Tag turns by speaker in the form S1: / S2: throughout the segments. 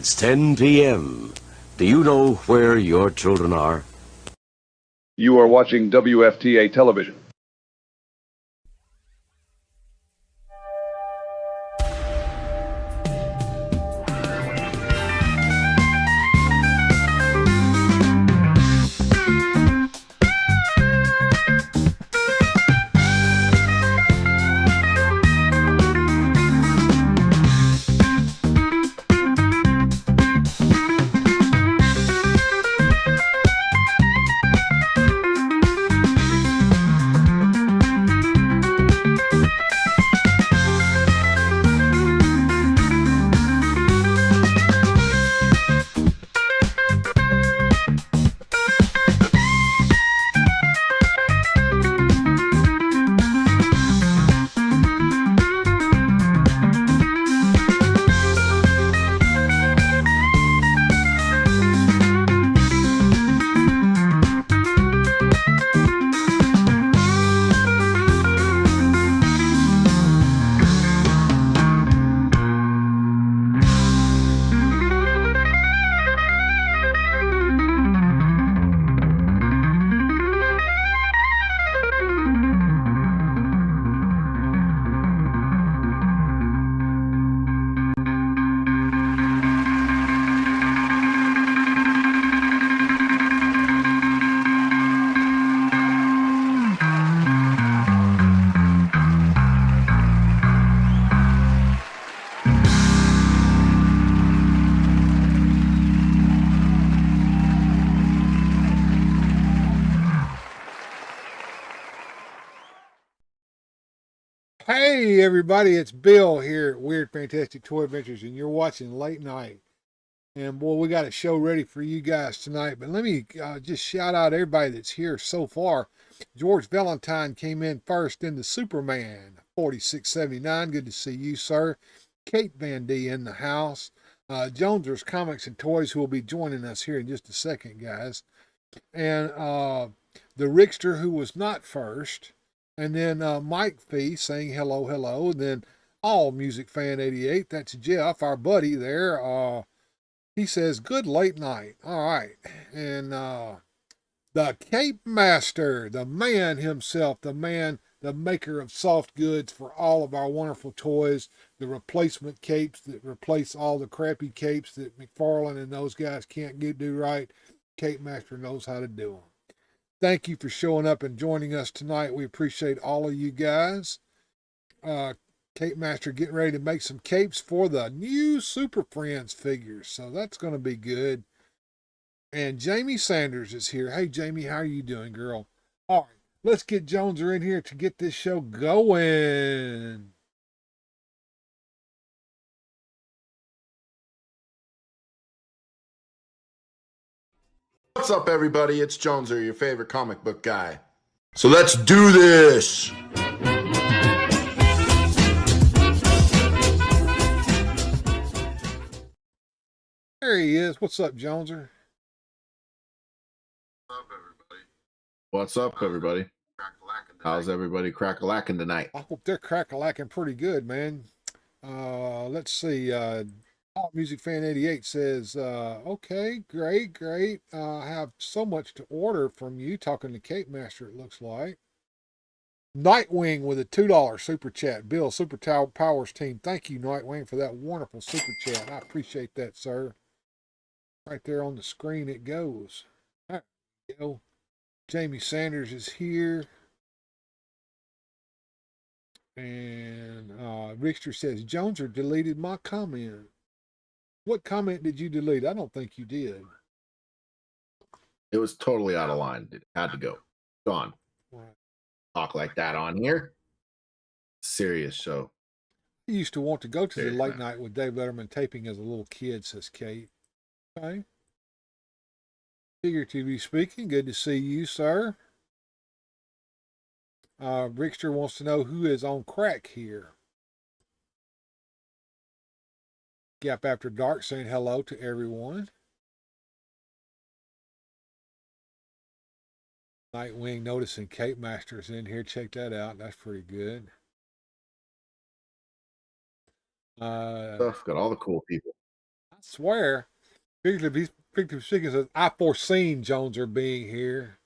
S1: It's 10 p.m. Do you know where your children are?
S2: You are watching WFTA television.
S3: Hey everybody, it's Bill here at Weird Fantastic Toy Adventures, and you're watching Late Night. And boy, we got a show ready for you guys tonight. But let me just shout out everybody that's here so far. George Valentine came in first in the Superman 4679. Good to see you, sir. Kate Van D in the house. Jonesers Comics and Toys, who will be joining us here in just a second, guys. And the Rickster, who was not first. And then Mike Fee saying hello, hello. And then All Music Fan 88. That's Jeff, our buddy there. He says, good late night. All right. And the Cape Master, the man himself, the maker of soft goods for all of our wonderful toys, the replacement capes that replace all the crappy capes that McFarlane and those guys can't do right. Cape Master knows how to do them. Thank you for showing up and joining us tonight. We appreciate all of you guys. Cape Master getting ready to make some capes for the new Super Friends figures. So that's going to be good. And Jamie Sanders is here. Hey, Jamie, how are you doing, girl? All right, let's get Joneser in here to get this show going.
S4: What's up, everybody? It's Joneser, your favorite comic book guy. So let's do this!
S3: There he is. What's up, Joneser?
S4: What's up, everybody? How's everybody crack-a-lacking tonight?
S3: I hope they're crack-a-lacking pretty good, man. Let's see. Pop Music Fan 88 says, okay, great. I have so much to order from you. Talking to Cape Master, it looks like. Nightwing with a $2 super chat. Bill, Super Powers team. Thank you, Nightwing, for that wonderful super chat. I appreciate that, sir. Right there on the screen it goes. All right, go. Jamie Sanders is here. And Rickster says, Joneser deleted my comment. What comment did you delete? I don't think you did.
S4: It was totally out of line. It had to go. Gone.
S3: Right.
S4: Talk like that on here. Serious show.
S3: I used to want to go to the late night with Dave Letterman taping as a little kid, says Kate. Okay. Figuratively speaking, good to see you, sir. Rickster wants to know who is on crack here. Gap After Dark saying hello to everyone. Nightwing noticing Cape Master's in here. Check that out. That's pretty good.
S4: Stuff got all the cool people.
S3: I swear. Figuratively speaking, says, I foreseen Joneser being here.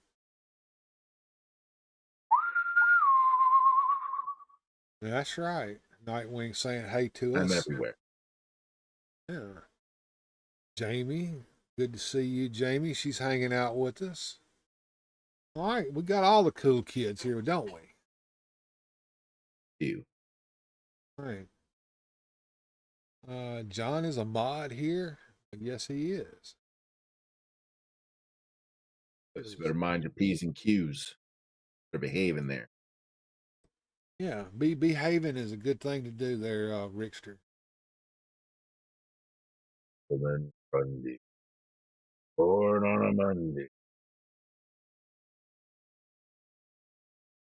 S3: That's right. Nightwing saying hey to
S4: I'm
S3: us.
S4: everywhere.
S3: Yeah. Jamie, good to see you, Jamie. She's hanging out with us. All right, we got all the cool kids here, don't we?
S4: You.
S3: All right. John is a mod here. Yes, he is.
S4: Just better mind your P's and Q's. Better behave in there.
S3: Yeah, behaving is a good thing to do there, Rickster.
S4: Monday. Born on a Monday.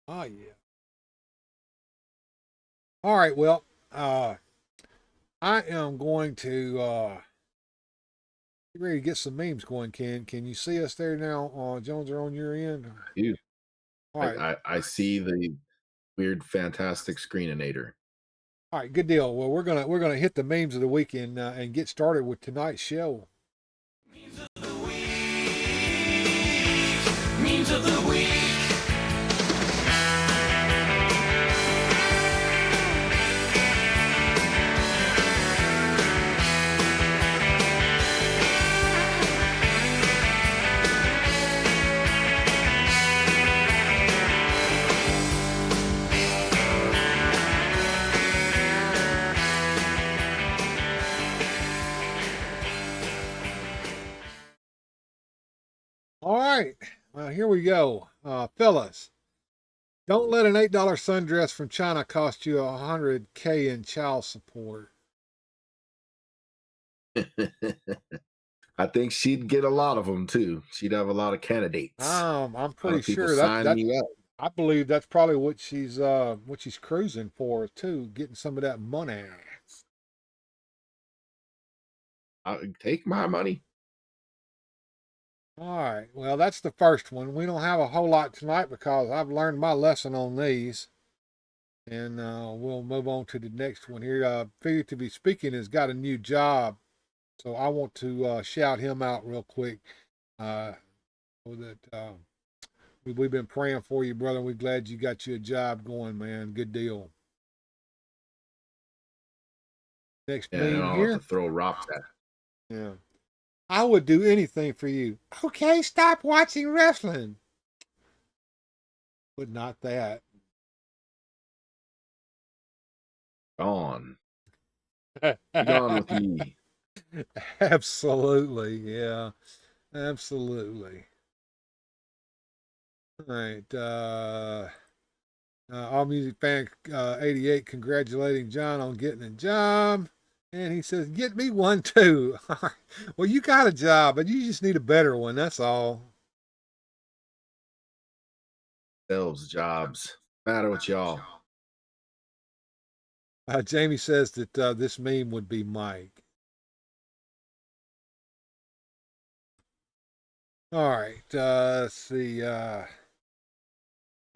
S3: Oh, yeah. All right, well, I am going to get ready to get some memes going, Ken. Can you see us there now? Jones are on your end?
S4: You.
S3: All right.
S4: I see the weird, fantastic screeninator.
S3: All right, good deal. Well, we're gonna hit the memes of the weekend and get started with tonight's show.
S5: Memes of the week. Memes of the week.
S3: All right, well, here we go, fellas. Don't let an $8 sundress from China cost you $100K in child support.
S4: I think she'd get a lot of them too. She'd have a lot of candidates.
S3: I'm pretty
S4: people
S3: sure
S4: signing you up.
S3: I believe that's probably what she's cruising for too, getting some of that money.
S4: Take my money.
S3: All right, well, that's the first one. We don't have a whole lot tonight because I've learned my lesson on these. And we'll move on to the next one here. Figuratively speaking, has got a new job. So I want to shout him out real quick. So that we've been praying for you, brother. We're glad you got you a job going, man. Good deal. Next meme
S4: I'll
S3: here.
S4: have to throw rocks at.
S3: Yeah. I would do anything for you. Okay, stop watching wrestling. But not that.
S4: Gone. Be gone with me.
S3: Absolutely, yeah. Absolutely. All right. All Music Fan 88 congratulating John on getting a job. And he says, get me one too. Well, you got a job, but you just need a better one. That's all.
S4: Selves, jobs. Matter with y'all.
S3: Jamie says that this meme would be Mike. All right. Let's see.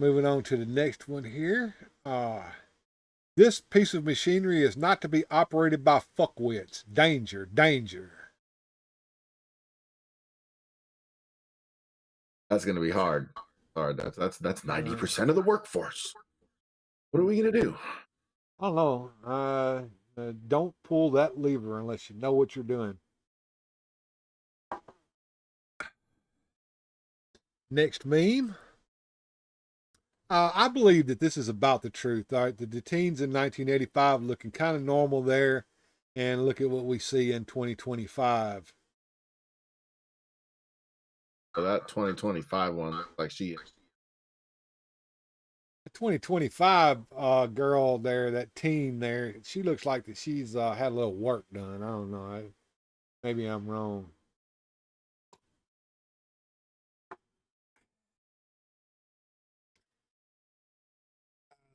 S3: Moving on to the next one here. This piece of machinery is not to be operated by fuckwits. Danger, danger.
S4: That's gonna be hard. Hard. That's 90% of the workforce. What are we gonna do?
S3: I don't know. Don't pull that lever unless you know what you're doing. Next meme. I believe that this is about the truth. All right, the teens in 1985 looking kind of normal there, and look at what we see in 2025.
S4: So that 2025 one looks like she.
S3: The 2025 girl there, that teen there, she looks like that she's had a little work done. I don't know. Maybe I'm wrong.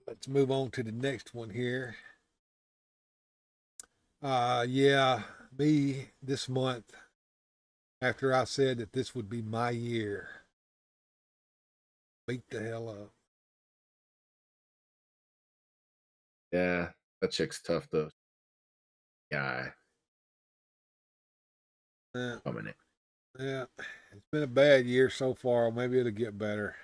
S3: Let's move on to the next one here. Yeah, me this month, after I said that this would be my year. Beat the hell up.
S4: Yeah, that chick's tough though. Guy.
S3: Yeah,
S4: coming in.
S3: yeah. It's been a bad year so far. Maybe it'll get better.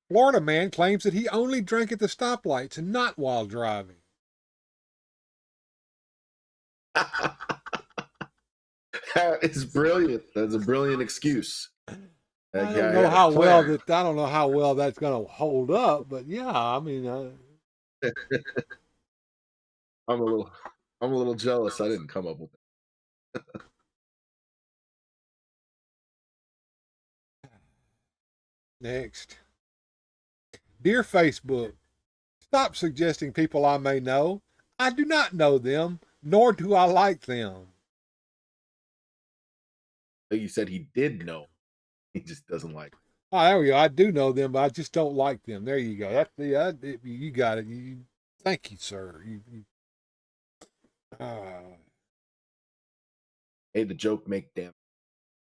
S3: Florida man claims that he only drank at the stoplights and not while driving.
S4: That is brilliant. That's a brilliant excuse.
S3: I don't know how well that's going to hold up, but yeah, I mean,
S4: I'm a little jealous. I didn't come up with it.
S3: next. Dear Facebook, stop suggesting people I may know. I do not know them, nor do I like them.
S4: Like you said, he did know. He just doesn't like.
S3: Oh, there we go. I do know them, but I just don't like them. There you go. That's you got it. Thank you, sir.
S4: Hey, the joke make damn.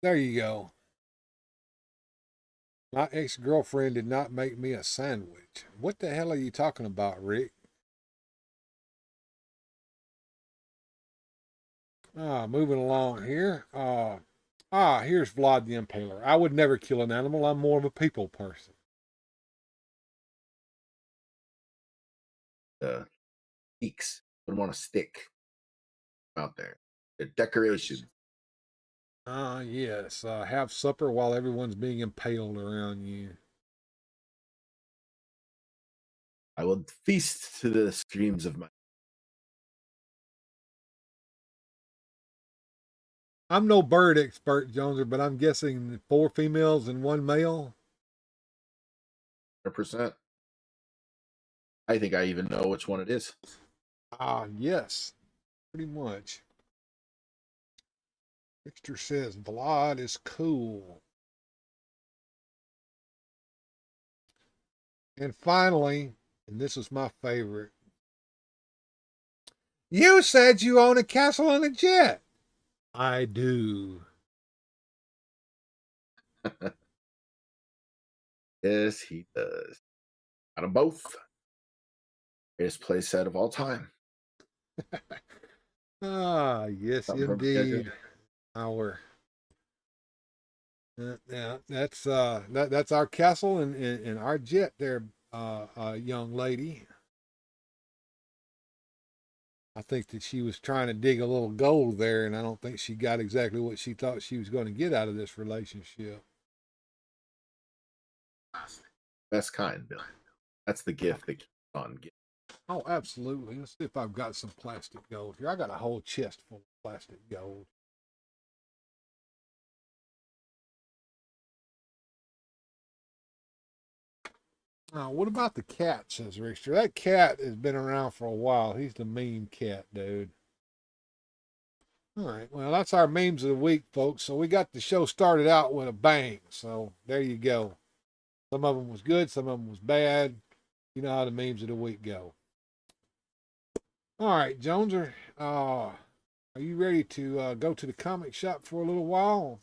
S3: There you go. My ex-girlfriend did not make me a sandwich. What the hell are you talking about, Rick? Moving along here. Here's Vlad the Impaler. I would never kill an animal. I'm more of a people person.
S4: Geeks would want to stick out there. They're decorations.
S3: Yes. Have supper while everyone's being impaled around you.
S4: I will feast to the streams of my.
S3: I'm no bird expert, Joneser, but I'm guessing 4 females and 1 male.
S4: 100%. I think I even know which one it is.
S3: Yes. Pretty much. Victor says Vlad is cool. And finally, and this is my favorite. You said you own a castle and a jet. I do.
S4: Yes, he does. Out of both. Greatest playset of all time.
S3: Yes,
S4: Something from
S3: indeed. Our yeah, that's our castle and our jet there, young lady. I think that she was trying to dig a little gold there, and I don't think she got exactly what she thought she was going to get out of this relationship.
S4: Best kind, Bill. That's the gift that keeps on giving.
S3: Oh, absolutely. Let's see if I've got some plastic gold here. I got a whole chest full of plastic gold. What about the cat, says Rickster? That cat has been around for a while. He's the meme cat, dude. All right, well, that's our memes of the week, folks. So we got the show started out with a bang. So there you go. Some of them was good, some of them was bad. You know how the memes of the week go. All right, Joneser, are you ready to go to the comic shop for a little while?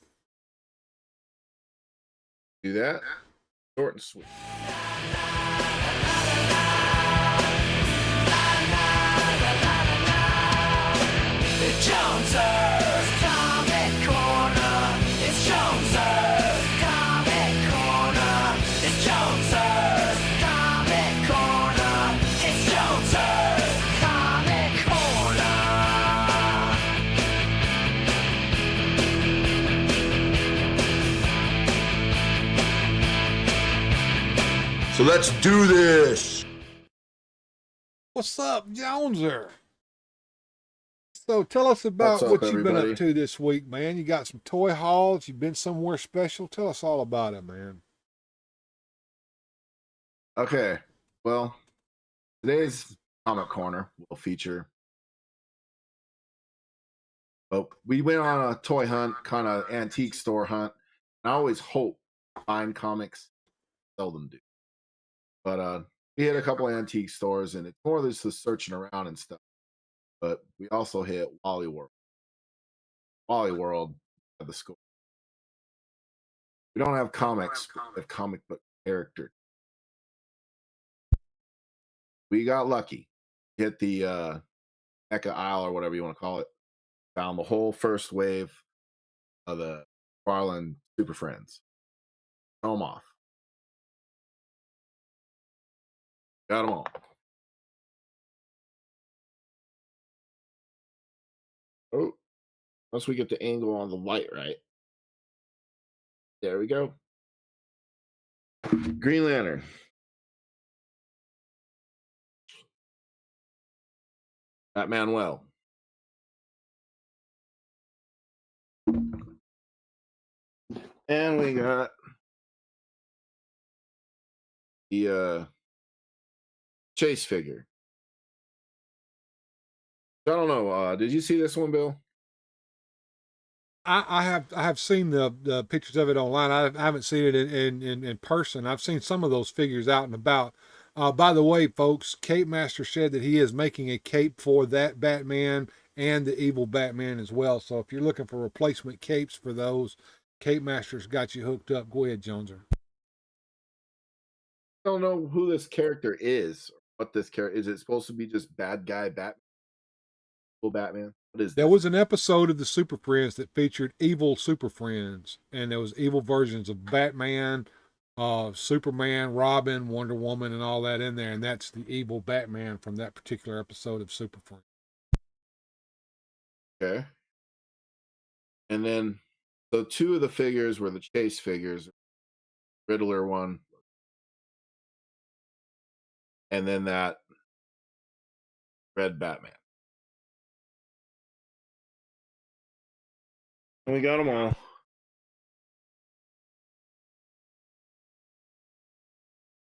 S4: Do that. Short and sweet.
S5: Joneser's Comic Corner. It's Joneser's Comic Corner. It's Joneser's Comic Corner. It's Joneser's Comic Corner.
S4: So let's do this.
S3: What's up, Joneser? So tell us about
S4: What's up,
S3: what you've been
S4: everybody?
S3: up to this week, man. You got some toy hauls. You've been somewhere special. Tell us all about it, man.
S4: Okay. Well, today's Comic Corner will feature. Well, we went on a toy hunt, kind of antique store hunt. I always hope to find comics. Seldom do. But we hit a couple of antique stores, and it's more than just the searching around and stuff. But we also hit Wally World. Wally World had the score. We don't have comics, but we have comic book character. We got lucky. Hit the Eka aisle or whatever you want to call it. found the whole first wave of the McFarlane Super Friends. Show them off. Got them all. Oh, once we get the angle on the light right. There we go. Green Lantern. Batman Well. And we got the Chase figure. I don't know. Did you see this one, Bill?
S3: I have seen the pictures of it online. I haven't seen it in person. I've seen some of those figures out and about. By the way, folks, Cape Master said that he is making a cape for that Batman and the evil Batman as well. So if you're looking for replacement capes for those, Cape Master's got you hooked up. Go ahead, Joneser.
S4: I don't know who this character is. What this character is? It supposed to be just bad guy Batman? Batman? What is
S3: There
S4: this?
S3: was an episode of the Super Friends that featured evil Super Friends, and there was evil versions of Batman, Superman, Robin, Wonder Woman, and all that in there, and that's the evil Batman from that particular episode of Super Friends.
S4: Okay. And then, so two of the figures were the Chase figures, Riddler one, and then that red Batman. And we got them all.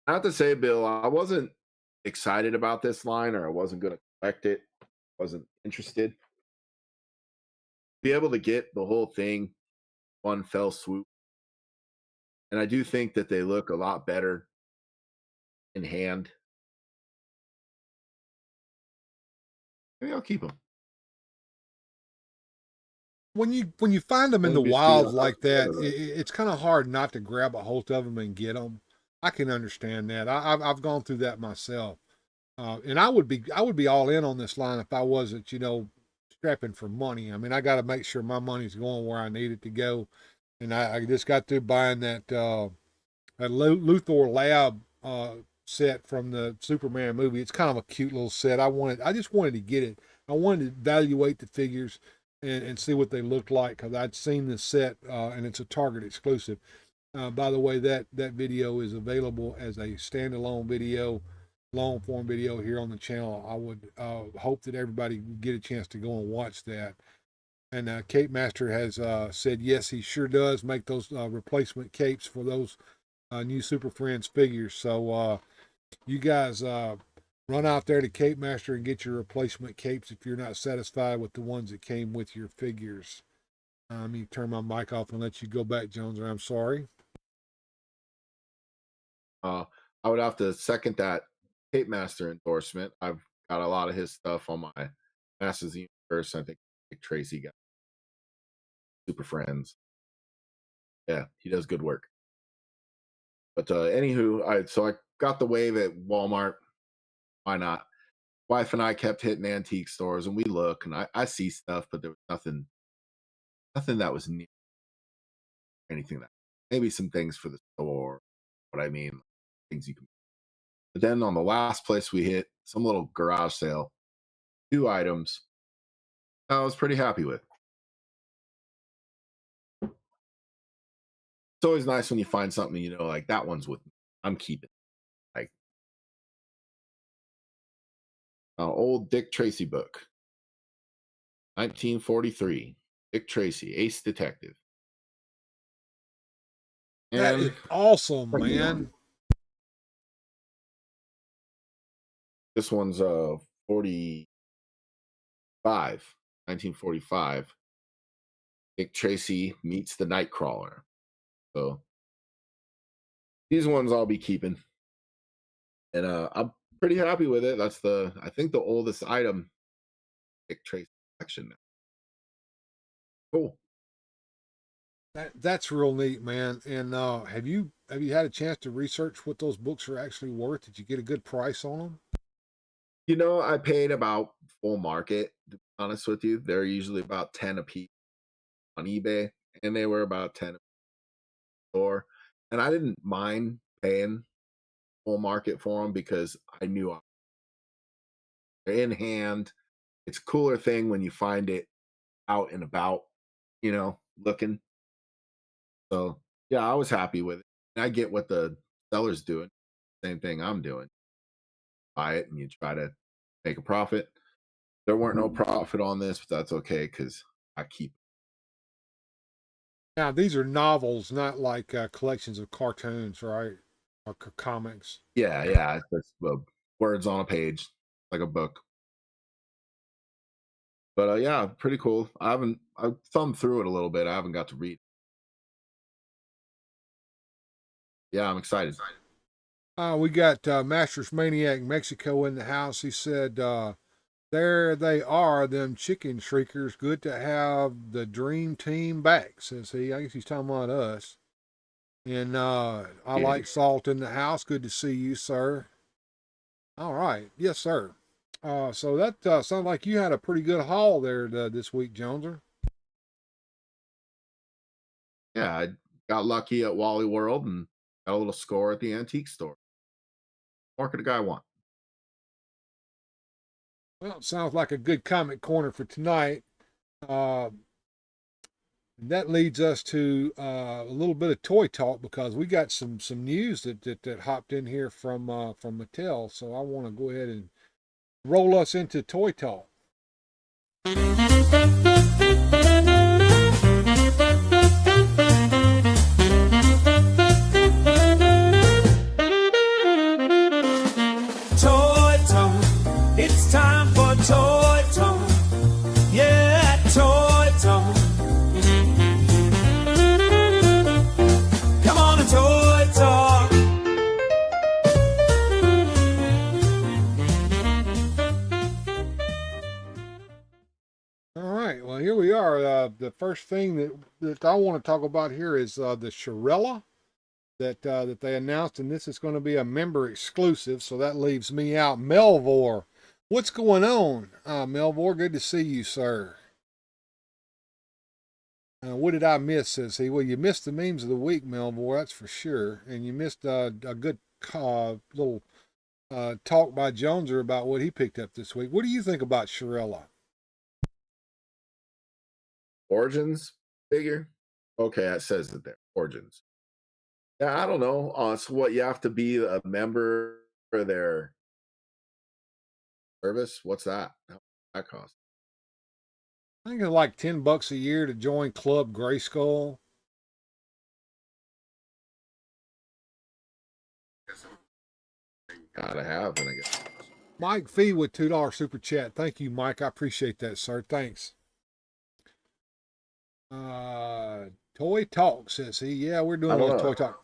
S4: I have to say, Bill, I wasn't excited about this line, or I wasn't going to collect it. Wasn't interested. Be able to get the whole thing one fell swoop. And I do think that they look a lot better in hand. Maybe I'll keep them.
S3: When you find them in the
S4: Maybe
S3: wild
S4: see
S3: like that,
S4: how-
S3: it's kind of hard not to grab a hold of them and get them. I can understand that. I've gone through that myself, and I would be all in on this line if I wasn't, strapping for money. I mean, I got to make sure my money's going where I need it to go, and I just got through buying that Luthor Lab set from the Superman movie. It's kind of a cute little set. I just wanted to get it. I wanted to evaluate the figures and see what they looked like, because I'd seen the set and it's a Target exclusive. By the way, that video is available as a standalone video, long form video here on the channel. I would hope that everybody get a chance to go and watch that. And Cape Master has said yes, he sure does make those replacement capes for those new Super Friends figures. So you guys run out there to Cape Master and get your replacement capes if you're not satisfied with the ones that came with your figures. Let me turn my mic off and let you go back, Jones, or I'm sorry.
S4: I would have to second that Cape Master endorsement. I've got a lot of his stuff on my Masters of the Universe. I think Tracy got Super Friends. Yeah, he does good work. But anywho, I got the wave at Walmart. Why not? Wife and I kept hitting antique stores, and we look, and I see stuff, but there was nothing that was new. Anything that maybe some things for the store. What I mean, things you can. But then on the last place we hit, some little garage sale, 2 items I was pretty happy with. It's always nice when you find something, like that one's with me. I'm keeping. Like old Dick Tracy book, 1943. Dick Tracy, Ace Detective.
S3: That is awesome, man.
S4: This one's 1945. Dick Tracy meets the Nightcrawler. So these ones I'll be keeping. And I'm pretty happy with it. That's I think the oldest item Dick Tracy collection now. Cool.
S3: That's real neat, man. And have you had a chance to research what those books are actually worth? Did you get a good price on them?
S4: You know, I paid about full market, to be honest with you. They're usually about 10 a piece on eBay, and they were about 10 a store. And I didn't mind paying full market for them because I knew they're in hand. It's a cooler thing when you find it out and about, looking. So yeah, I was happy with it. And I get what the seller's doing. Same thing I'm doing. Buy it and you try to make a profit. There weren't no profit on this, but that's okay because I keep.
S3: Now, these are novels, not like collections of cartoons, right? Or comics.
S4: Yeah, it's just words on a page, like a book. But yeah, pretty cool. I thumbed through it a little bit. I haven't got to read. Yeah, I'm excited.
S3: We got Masters Maniac Mexico in the house. He said, there they are, them chicken shriekers. Good to have the dream team back, says he. I guess he's talking about us. And I like Salt in the house. Good to see you, sir. All right. Yes, sir. So that sounds like you had a pretty good haul there this week, Joneser.
S4: Yeah, I got lucky at Wally World and got a little score at the antique store. What could a guy want?
S3: Well, it sounds like a good comic corner for tonight. That leads us to a little bit of toy talk because we got some news that hopped in here from Mattel. So I want to go ahead and roll us into toy talk.
S5: Toy talk, it's time for toy talk. Yeah, toy talk. Come on and toy talk.
S3: All right, well here we are. The first thing that I want to talk about here is the Shirella that they announced, and this is going to be a member exclusive. So that leaves me out. Melvor, what's going on? Melvor, good to see you, sir. What did I miss, says he. Well, you missed the memes of the week, Melvor, that's for sure. And you missed a good little talk by Joneser about what he picked up this week. What do you think about Shirella?
S4: Origins figure? Okay, that says it there. Origins. Yeah, I don't know. So what, you have to be a member for their service? What's that? How much that cost?
S3: I think it's like $10 a year to join Club Grayskull.
S4: Gotta have, and I guess.
S3: Mike Fee with $2 super chat. Thank you, Mike. I appreciate that, sir. Thanks. Toy talk, says he. Yeah, we're doing a little toy talk.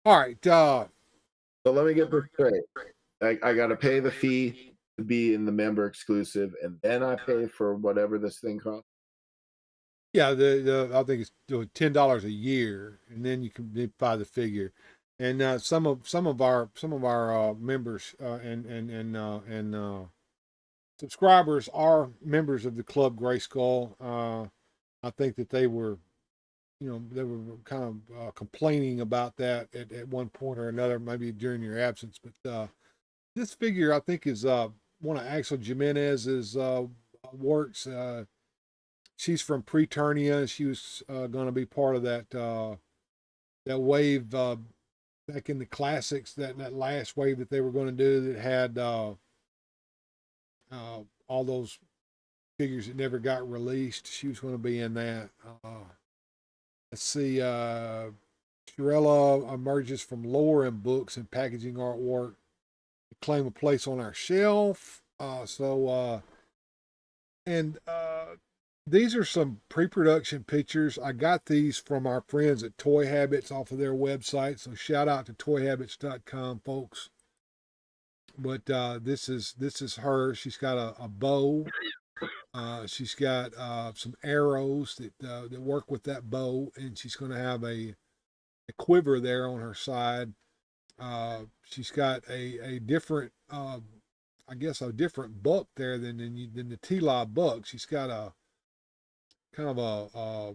S3: All right.
S4: So let me get this straight. I got to pay the fee to be in the member exclusive, and then I pay for whatever this thing costs.
S3: Yeah, I think it's $10 a year, and then you can buy the figure. And some of our members and subscribers are members of the Club Grayskull. I think that they were kind of complaining about that at one point or another, maybe during your absence. But this figure, I think, is one of Axel Jimenez's works. She's from Eternia. She was going to be part of that wave back in the classics, that last wave that they were going to do that had all those figures that never got released. She was going to be in that. Let's see. Shirella emerges from lore and books and packaging artwork to claim a place on our shelf. These are some pre-production pictures. I got these from our friends at Toy Habits off of their website. So shout out to toyhabits.com, folks. But this is her. She's got a bow. She's got some arrows that work with that bow, and she's going to have a quiver there on her side. She's got a different I guess a different buck there than the T-Law buck. She's got a kind of a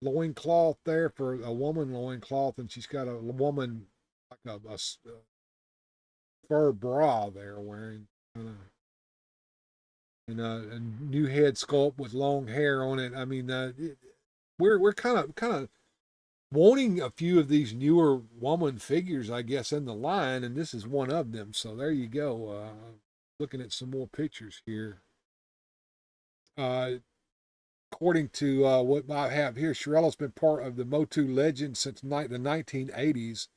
S3: loincloth there for a woman loincloth, and she's got a woman like a fur bra there wearing, and a new head sculpt with long hair on it. I mean, we're kind of wanting a few of these newer woman figures, I guess, in the line, and this is one of them. So there you go. Looking at some more pictures here. According to what I have here, Shirella's been part of the MOTU legend since the 1980s.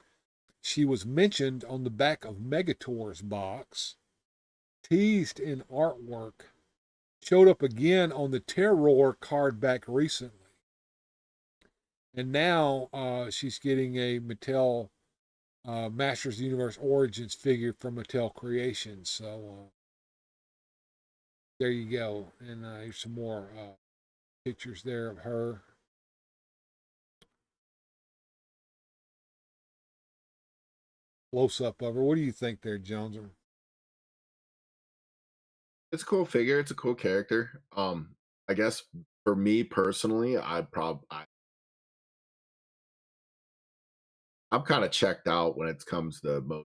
S3: She was mentioned on the back of Megator's box, teased in artwork, showed up again on the Terror card back recently. And now she's getting a Mattel Masters of the Universe Origins figure from Mattel Creations. So there you go. And here's some more pictures there of her. Close up of her. What do you think there, Jones?
S4: It's a cool figure. It's a cool character. I guess for me personally, I'm kind of checked out when it comes to MOTU.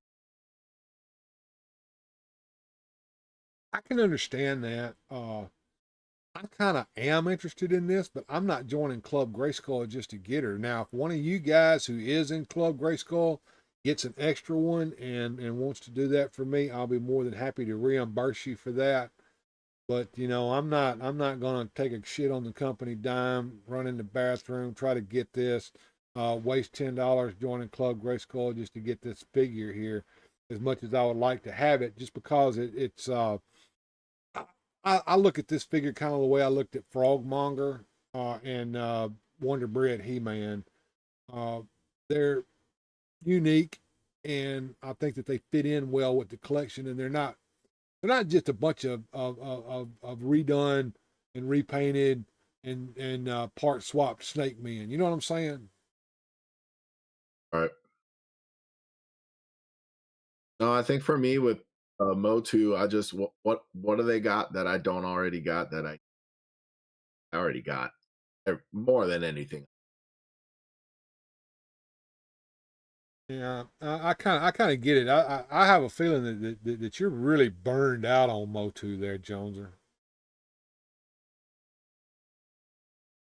S3: I can understand that. I kind of am interested in this, but I'm not joining Club Grayskull just to get her. Now, if one of you guys who is in Club Grayskull gets an extra one and wants to do that for me, I'll be more than happy to reimburse you for that. But you know, I'm not gonna take a shit on the company dime, run in the bathroom, try to get this, waste $10 joining Club Grayskull just to get this figure here. As much as I would like to have it, just because it's I look at this figure kind of the way I looked at Frogmonger and Wonder Bread He-Man. They're unique, and I think that they fit in well with the collection, and they're not just a bunch of redone and repainted and part swapped Snake Men. You know what I'm saying?
S4: All right. No, I think for me with MOTU, I just what do they got that I don't already got that I already got? More than anything.
S3: Yeah, I kind of get it. I have a feeling that you're really burned out on MOTU there, Joneser.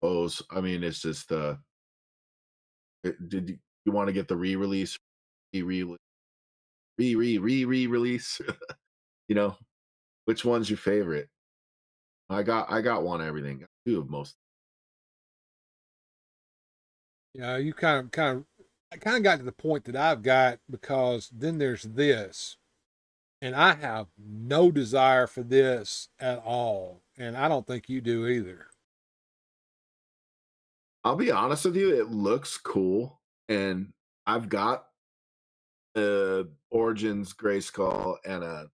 S4: I mean, it's just did you want to get the re-release, re-release? You know, which one's your favorite? I got one. Everything. Two of most.
S3: Yeah, you kind of got to the point that I've got, because then there's this, and I have no desire for this at all, and I don't think you do either.
S4: I'll be honest with you, it looks cool, and I've got Origins Grayskull and a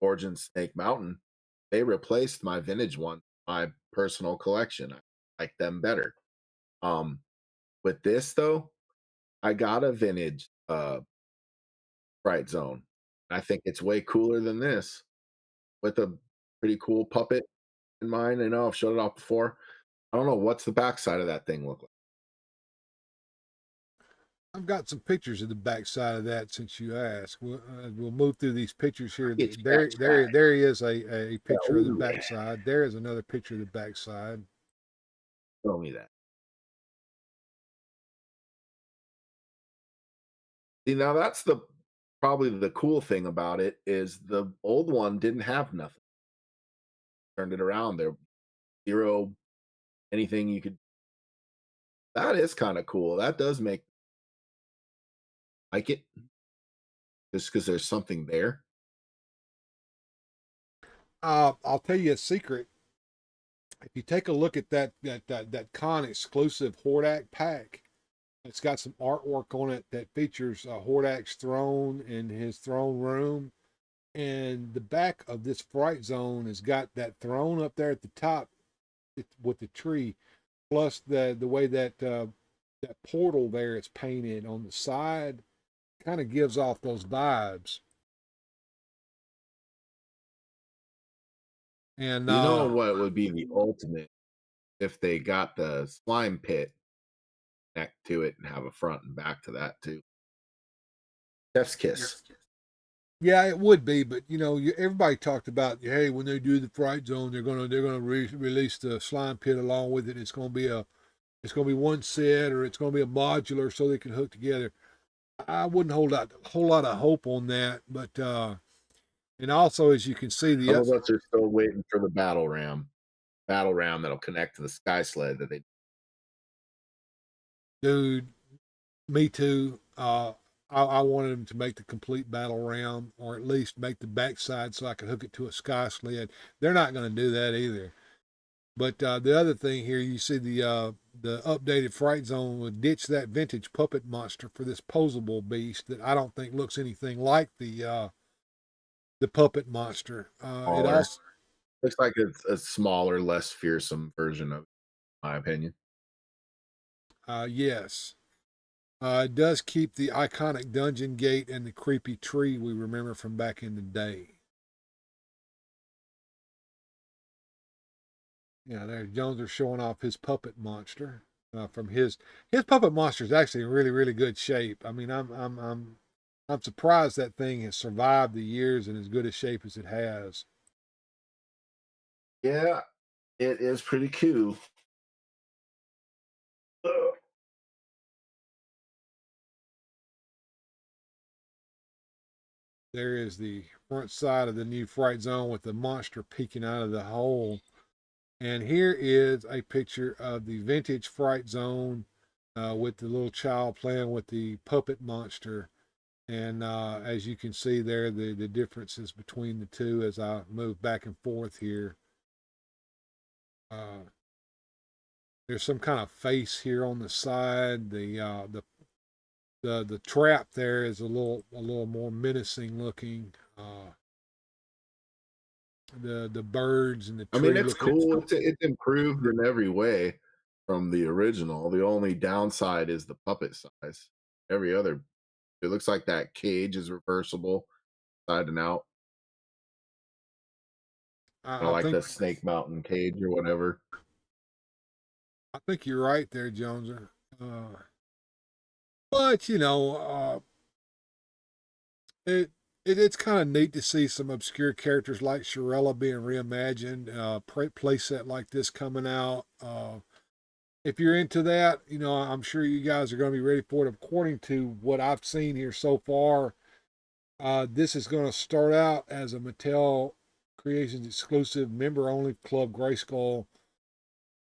S4: Origins Snake Mountain. They replaced my vintage one, my personal collection. I like them better. With this though, I got a vintage Fright Zone. I think it's way cooler than this, with a pretty cool puppet in mind. I know I've showed it off before. I don't know what's the backside of that thing look like.
S3: I've got some pictures of the backside of that since you asked. We'll move through these pictures here. There is a picture of the backside. There is another picture of the backside.
S4: Show me that. See, now that's probably the cool thing about it is the old one didn't have nothing. Turned it around. There, zero, anything you could. That is kind of cool. That does make like it, just because there's something there.
S3: I'll tell you a secret. If you take a look at that con exclusive Hordak pack, it's got some artwork on it that features Hordak's throne and his throne room. And the back of this Fright Zone has got that throne up there at the top with the tree, plus the way that that portal there is painted on the side, kind of gives off those vibes. And
S4: You know what would be the ultimate if they got the slime pit neck to it and have a front and back to that too. Chef's kiss.
S3: yeah, it would be, but you know, everybody talked about, hey, when they do the fright zone, they're gonna release the slime pit along with it. It's gonna be one set, or it's gonna be a modular so they can hook together. I wouldn't hold out a whole lot of hope on that, but and also, as you can see,
S4: Some of us are still waiting for the battle ram that'll connect to the sky sled that they.
S3: Dude, me too. I wanted them to make the complete battle ram, or at least make the backside so I could hook it to a sky sled. They're not going to do that either. But the other thing here, you see the updated Fright Zone would ditch that vintage puppet monster for this posable beast that I don't think looks anything like the puppet monster. It also
S4: looks like it's a smaller, less fearsome version of it, in my opinion.
S3: yes. It does keep the iconic dungeon gate and the creepy tree we remember from back in the day. Yeah, there Jones are showing off his puppet monster. From his puppet monster is actually in really, really good shape. I mean, I'm surprised that thing has survived the years in as good a shape as it has.
S4: Yeah, it is pretty cool.
S3: There is the front side of the new Fright Zone with the monster peeking out of the hole. And here is a picture of the vintage Fright Zone with the little child playing with the puppet monster. And as you can see there, the differences between the two as I move back and forth here. There's some kind of face here on the side. The trap there is a little more menacing looking. The birds and the tree.
S4: I mean, it's cool. It's improved in every way from the original. The only downside is the puppet size. Every other, it looks like that cage is reversible, side and out. I like the Snake Mountain cage or whatever.
S3: I think you're right there, Joneser. But you know, it's kind of neat to see some obscure characters like Shirella being reimagined. Playset like this coming out. If you're into that, you know, I'm sure you guys are going to be ready for it. According to what I've seen here so far, this is going to start out as a Mattel Creations exclusive member-only Club Grayskull,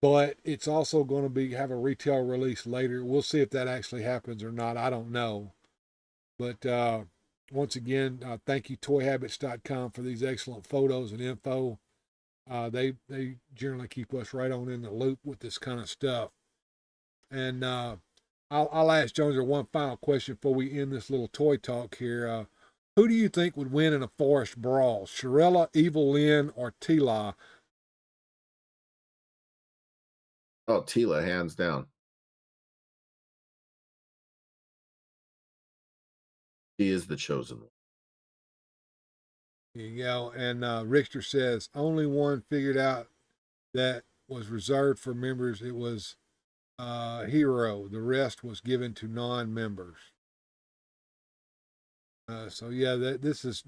S3: but it's also going to have a retail release later. We'll see if that actually happens or not. I don't know. But once again, thank you, toyhabits.com, for these excellent photos and info. They generally keep us right on in the loop with this kind of stuff. And I'll ask Jones one final question before we end this little toy talk here. Who do you think would win in a forest brawl? Shirella, Evil Lynn, or Tila?
S4: Oh, Tila, hands down. She is the chosen one.
S3: There you go. And Richter says, only one figured out that was reserved for members. It was Hero. The rest was given to non-members. So yeah, this is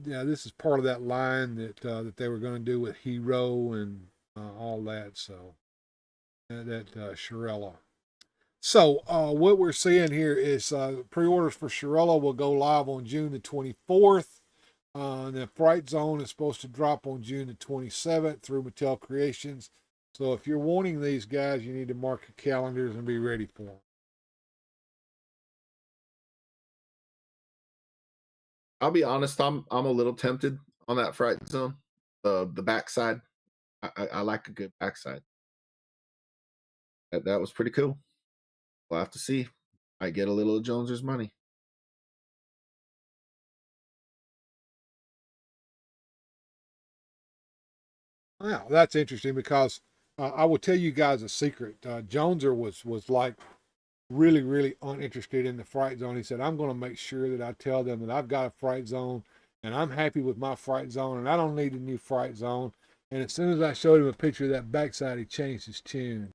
S3: part of that line that they were going to do with Hero and all that. So that Shirella. So what we're seeing here is pre-orders for Shirella will go live on June the 24th. The Fright Zone is supposed to drop on June the 27th through Mattel Creations. So if you're wanting these guys, you need to mark your calendars and be ready for them.
S4: I'll be honest, I'm a little tempted on that Fright Zone. The backside. I like a good backside. That was pretty cool. We'll have to see. I get a little of Joneser's money.
S3: Wow, that's interesting because I will tell you guys a secret. Joneser was like really, really uninterested in the Fright Zone. He said, I'm going to make sure that I tell them that I've got a Fright Zone and I'm happy with my Fright Zone and I don't need a new Fright Zone. And as soon as I showed him a picture of that backside, he changed his tune.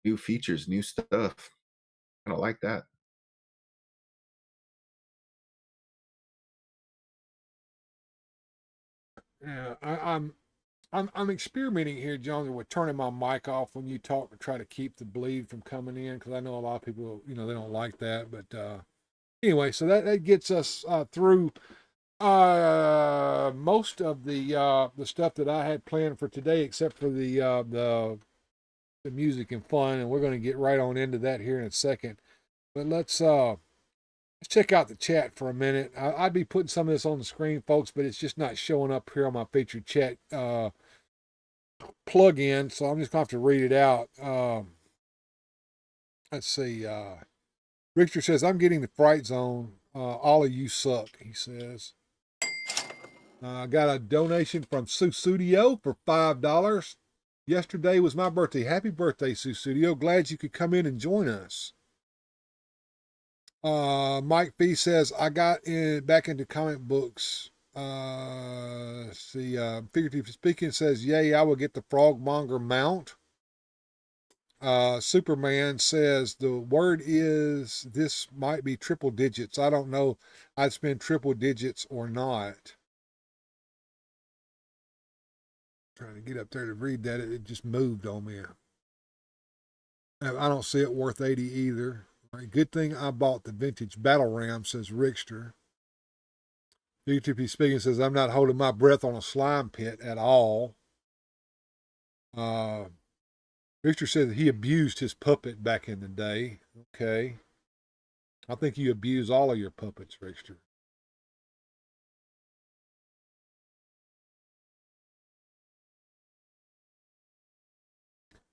S4: New features, new stuff. I don't like that.
S3: Yeah, I'm experimenting here, John, with turning my mic off when you talk to try to keep the bleed from coming in, because I know a lot of people, they don't like that. But anyway, so that gets us through most of the stuff that I had planned for today, except for the music and fun, and we're going to get right on into that here in a second. But let's check out the chat for a minute. I'd be putting some of this on the screen, folks, but it's just not showing up here on my featured chat plug-in, so I'm just going to have to read it out. Let's see. Richter says, I'm getting the fright zone. All of you suck, he says. I got a donation from Susudio for $5. Yesterday was my birthday. Happy birthday, Susudio. Glad you could come in and join us. Mike B says, I got back into comic books. Figuratively speaking says, yay, I will get the Frogmonger mount. Superman says, the word is this might be triple digits. I don't know I'd spend triple digits or not. Trying to get up there to read that. It just moved on me. I don't see it worth 80 either. Good thing I bought the vintage battle ram, says Rickster. UTP speaking says, I'm not holding my breath on a slime pit at all. Richter says he abused his puppet back in the day. Okay. I think you abuse all of your puppets, Richter.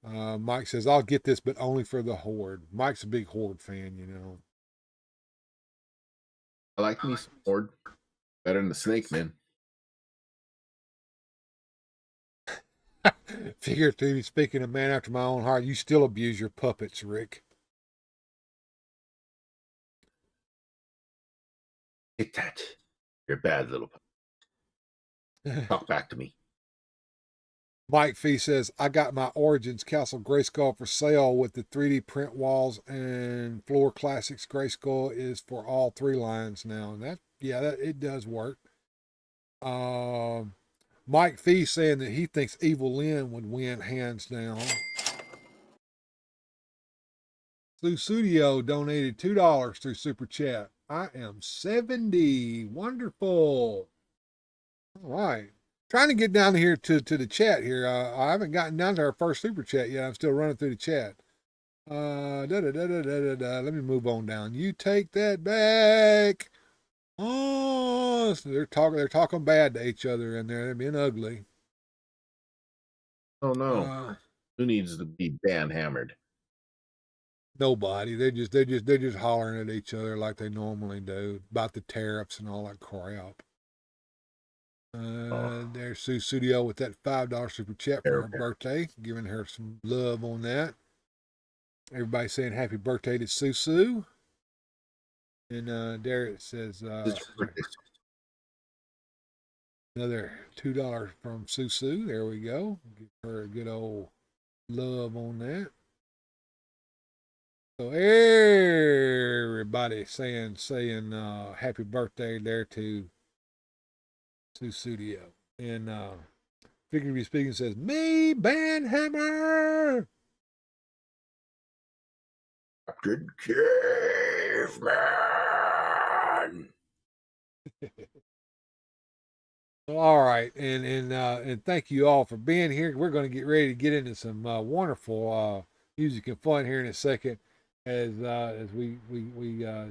S3: Mike says, I'll get this, but only for the Horde. Mike's a big Horde fan,
S4: I like me some Horde. Better than the Snake Man.
S3: Figuratively speaking, a man after my own heart, you still abuse your puppets, Rick.
S4: Take that. You're a bad little puppet. Talk back to me.
S3: Mike Fee says, I got my Origins Castle Grayskull for sale with the 3D print walls and Floor Classics Grayskull is for all 3 lines now. And it does work. Mike Fee saying that he thinks Evil Lynn would win hands down. Susudio donated $2 through Super Chat. I am 70. Wonderful. All right. Trying to get down here to the chat here. I haven't gotten down to our first Super Chat yet. I'm still running through the chat. Let me move on down. You take that back. Oh, so they're talking bad to each other in there. They're being ugly.
S4: Oh no. Who needs to be hammered?
S3: Nobody. They're just hollering at each other like they normally do about the tariffs and all that crap. There's Sue Studio with that $5 super chat for her birthday, giving her some love on that. Everybody saying happy birthday to Sue. And there it says another $2 from Sue. There we go. Give her a good old love on that. So everybody saying happy birthday there to Sue Studio. And figuratively speaking says, me, Banhammer!
S4: Captain Caveman!
S3: All right, and thank you all for being here. We're going to get ready to get into some wonderful music and fun here in a second, as we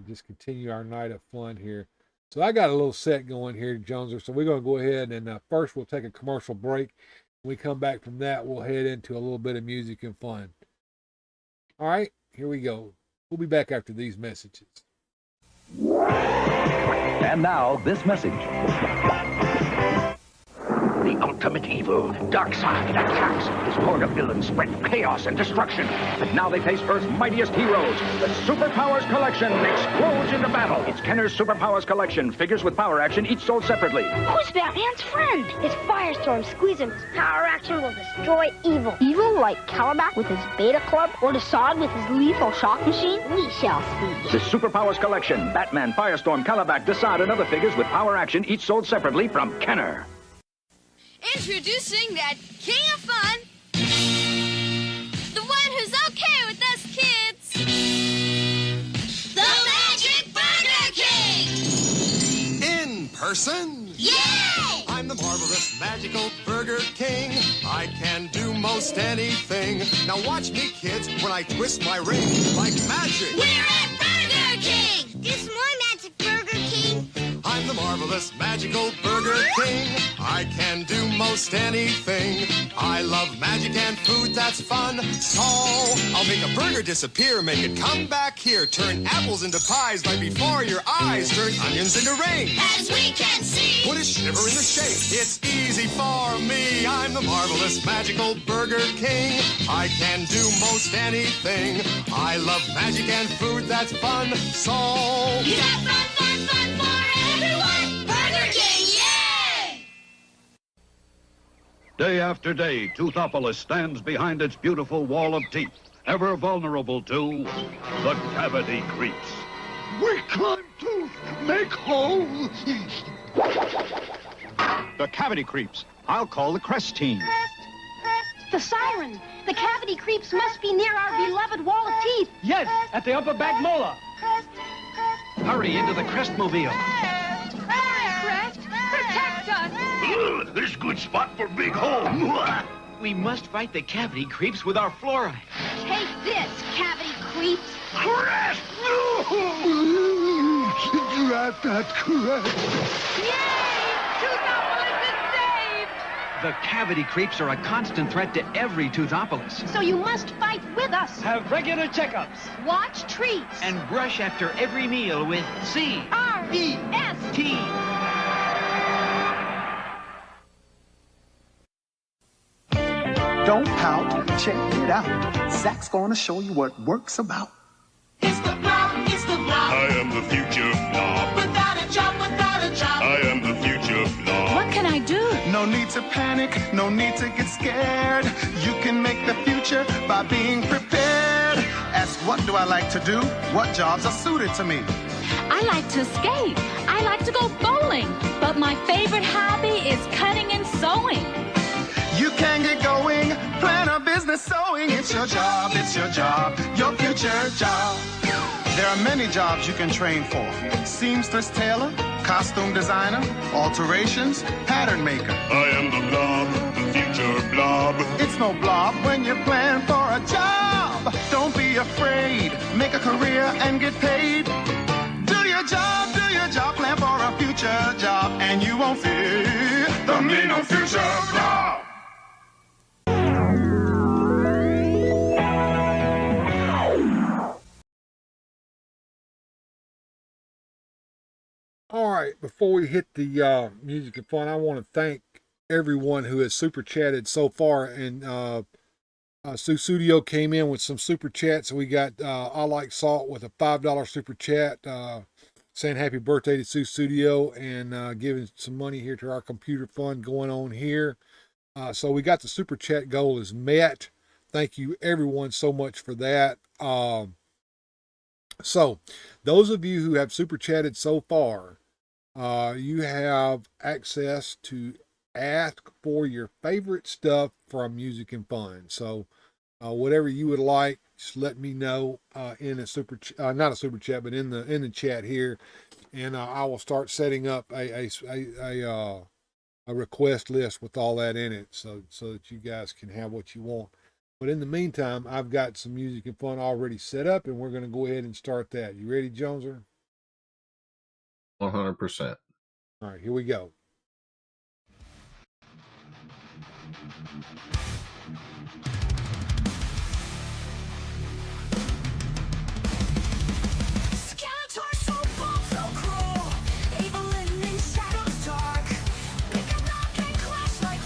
S3: just continue our night of fun here. So I got a little set going here, Joneser. So we're going to go ahead and first we'll take a commercial break. When we come back from that, we'll head into a little bit of music and fun. All right, here we go. We'll be back after these messages.
S6: And now, this message. the ultimate evil. Darkseid attacks. His horde of villains spread chaos and destruction. But now they face Earth's mightiest heroes. The Superpowers Collection explodes into battle. It's Kenner's Superpowers Collection. Figures with power action, each sold separately.
S7: Who's Batman's friend? It's Firestorm. Squeeze him. His power action will destroy evil. Evil like Calabac with his Beta Club or Desaad with his lethal shock machine? We shall see.
S6: The Superpowers Collection. Batman, Firestorm, Calabac, Desaad, and other figures with power action, each sold separately from Kenner.
S8: Introducing that king of fun. The one who's okay with us kids. The Magic Burger King!
S9: In person?
S8: Yay!
S9: I'm the marvelous magical Burger King. I can do most anything. Now watch me, kids, when I twist my ring like magic.
S8: We're at Burger King! Is my Magic Burger King?
S9: I'm the marvelous magical Burger King. I can do most anything. I love magic and food that's fun. So I'll make a burger disappear, make it come back here. Turn apples into pies right before your eyes. Turn onions into rings.
S8: As we can see.
S9: Put a shiver in the shake. It's easy for me. I'm the marvelous magical Burger King. I can do most anything. I love magic and food that's fun. So
S8: Is that fun for everyone? Burger King, yay!
S10: Day after day, Toothopolis stands behind its beautiful wall of teeth, ever vulnerable to the cavity creeps.
S11: We climb to make holes.
S10: The cavity creeps. I'll call the Crest team.
S7: The siren. The cavity creeps must be near our beloved wall of teeth.
S12: Yes, at the upper back molar. Hurry into the Crestmobile.
S8: Crest, protect us!
S11: This is a good spot for a big hole.
S12: We must fight the cavity creeps with our fluoride.
S7: Take this, cavity creeps.
S11: Crest! No! Draft that crest.
S8: Yay! Toothopolis is saved!
S12: The cavity creeps are a constant threat to every Toothopolis.
S7: So you must fight with us.
S12: Have regular checkups.
S7: Watch treats.
S12: And brush after every meal with C-E-S-T.
S13: Don't pout, check it out. Zach's gonna show you what work's about.
S5: It's the blob, it's the blob.
S11: I am the future blob.
S5: Without a job,
S11: I am the future blob.
S8: What can I do?
S13: No need to panic, no need to get scared. You can make the future by being prepared. Ask what do I like to do? What jobs are suited to me?
S8: I like to skate. I like to go bowling. But my favorite hobby is cutting and sewing.
S13: You can get going, plan a business sewing. It's your job, your future job. There are many jobs you can train for. Seamstress tailor, costume designer, alterations, pattern maker.
S11: I am the blob, the future blob.
S13: It's no blob when you plan for a job. Don't be afraid, make a career and get paid. Do your job, plan for a future job, and you won't fear the mean old future blob.
S3: All right, before we hit the music and fun, I want to thank everyone who has super chatted so far. And Sue Studio came in with some super chats. So we got I Like Salt with a $5 super chat saying happy birthday to Sue Studio and giving some money here to our computer fund going on here. So we got the super chat goal is met. Thank you everyone so much for that. So those of you who have super chatted so far, you have access to ask for your favorite stuff from Music and Fun. So whatever you would like, just let me know in a not a super chat, but in the chat here, and I will start setting up a request list with all that in it, so that you guys can have what you want. But in the meantime, I've got some Music and Fun already set up, and we're going to go ahead and start that. You ready, Joneser?
S4: 100%.
S3: All right, here we go.
S5: Evil and in shadows dark. Pick a rock and clash like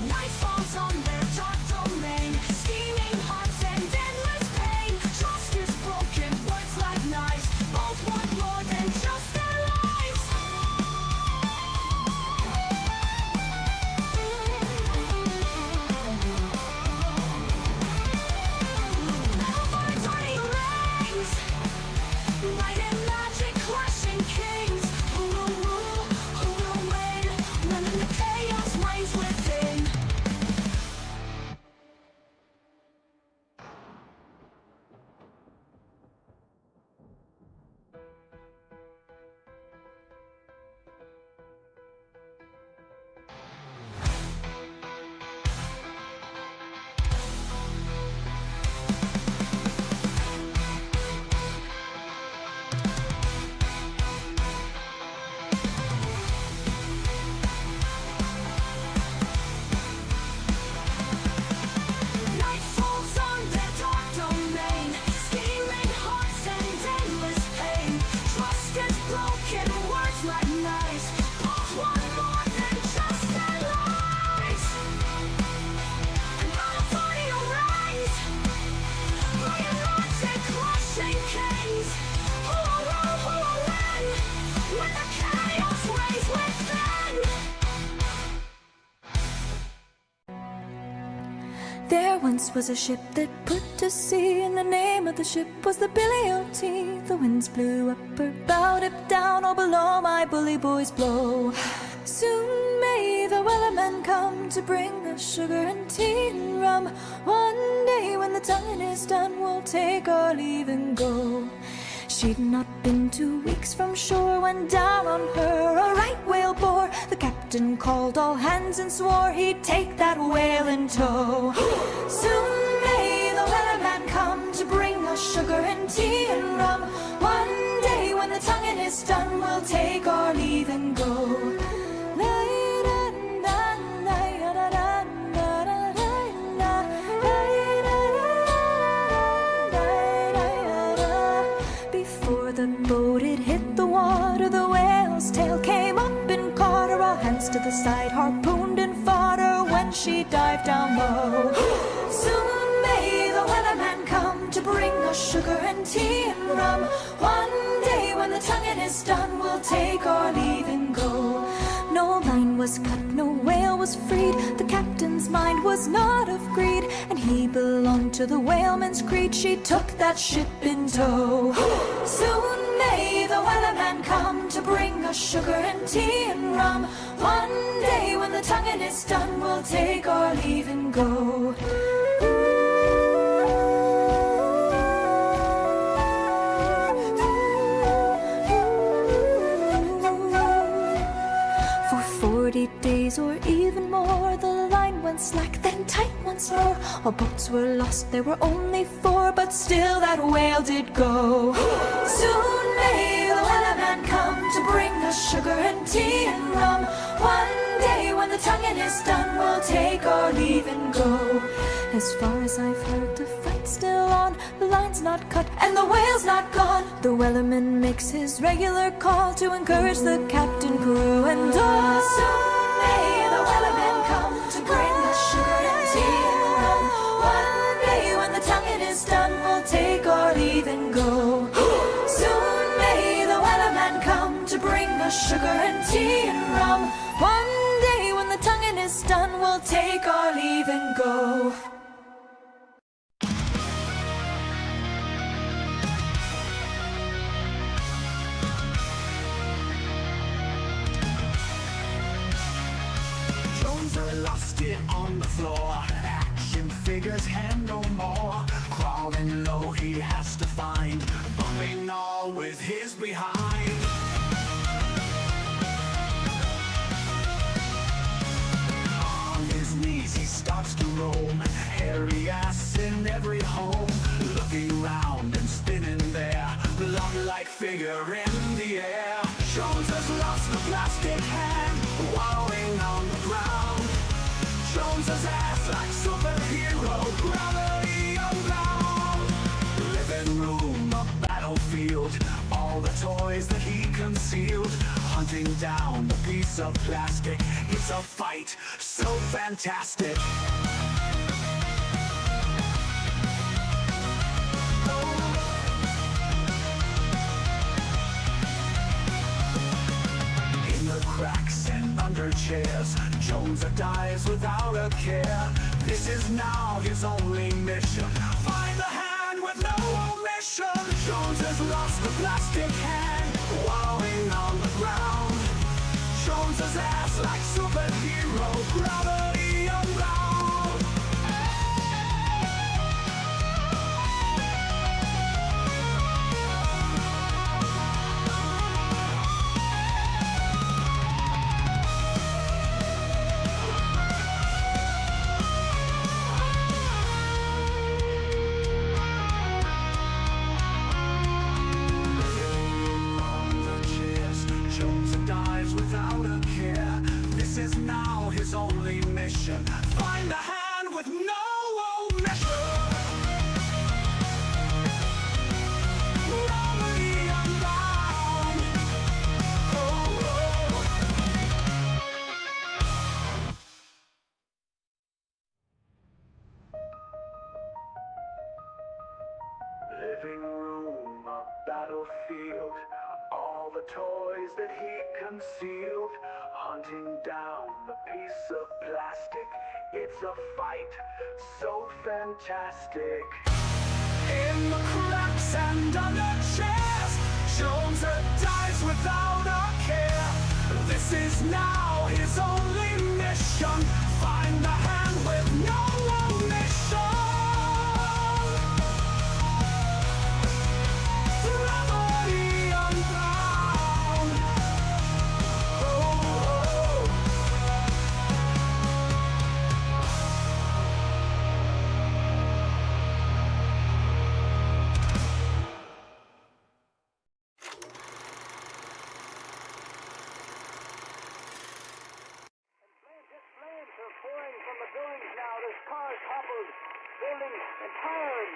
S5: Night falls on their dark domain, scheming hearts and endless pain. Trust is broken, words like knives, both want more than just their lives. Eternity reigns, light and magic clashing kings. Who will rule, who will win, when the chaos reigns within? Night falls on their dark domain, scheming hearts and endless pain. Trust is broken, words like knives, both want more than just their lives. And authority arise, lion roars and crushing kings. Who will rule, who will win, when the chaos reigns within?
S14: There once was a ship that put to sea, and the name of the ship was the Billy O.T. The winds blew up her bow, dip down, or below my bully boys blow. Soon may the wellerman come to bring us sugar and tea and rum. One day when the tonguing is done, we'll take our leave and go. She'd not been 2 weeks from shore when down on her a right whale bore. The captain called all hands and swore he'd take that whale in tow. Soon may the wellerman come to bring us sugar and tea and rum. One day when the tonguing is done, we'll take our leave and go. Before the boat had hit the water, the whale's tail came up and caught her. All hands to the side, harpooned and fought her when she dived down low. Soon may the wellerman come to bring us sugar and tea and rum. One day when the tonguing is done, we'll take our leave and go. No line was cut, no whale was freed. The captain's mind was not of greed, and he belonged to the whaleman's creed. She took that ship in tow. Soon may the wellerman come to bring us sugar and tea and rum. One day when the tonguing is done, we'll take our leave and go. For 40 days or even more, the line went slack, then tight once more. All boats were lost, there were only 4, but still that whale did go. Soon may the wellerman come to bring us sugar and tea and rum. One day when the tonguing is done, we'll take our leave and go. As far as I've heard, the fight's still on, the line's not cut and the whale's not gone. The wellerman makes his regular call to encourage the captain, crew, and all. Soon may the wellerman come to bring us sugar and tea and rum. One day when the tonguing is done, we'll take our leave and go. Soon may the wellerman come to bring us sugar and tea and rum. One day when the tonguing is done, we'll take our leave and go.
S5: Jones are lost it on the floor. Action figures hand no more. Crawling low, he has to find. Bumping all with his behind. On his knees, he starts to roam. Hairy ass in every home. Looking round and spinning there. Blonde-like figure in the air. Jones has lost the plastic hand, wallowing on the ground. Jones's ass like superhero, gravity unbound. Living room, a battlefield, all the toys that he concealed. hunting down the piece of plastic. It's a fight so fantastic. In the cracks and under chairs, Jones dives without a care. This is now his only mission. Find the hand with no omission. Jones has lost the plastic hand, wallowing on the ground. Jones's ass like superhero, gravity unbound. Jones dives without a care. This is now his only mission. Find the hand with no omission. Gravity unbound. Living room, a battlefield. All the toys that he concealed, hunting down the piece of plastic. It's a fight so fantastic. In the cracks and under chairs, Jones dives without a care. This is now his only mission. Find the hand with no omission. Gravity unbound.
S12: Flames are pouring from the buildings now. There's cars toppled, buildings entirely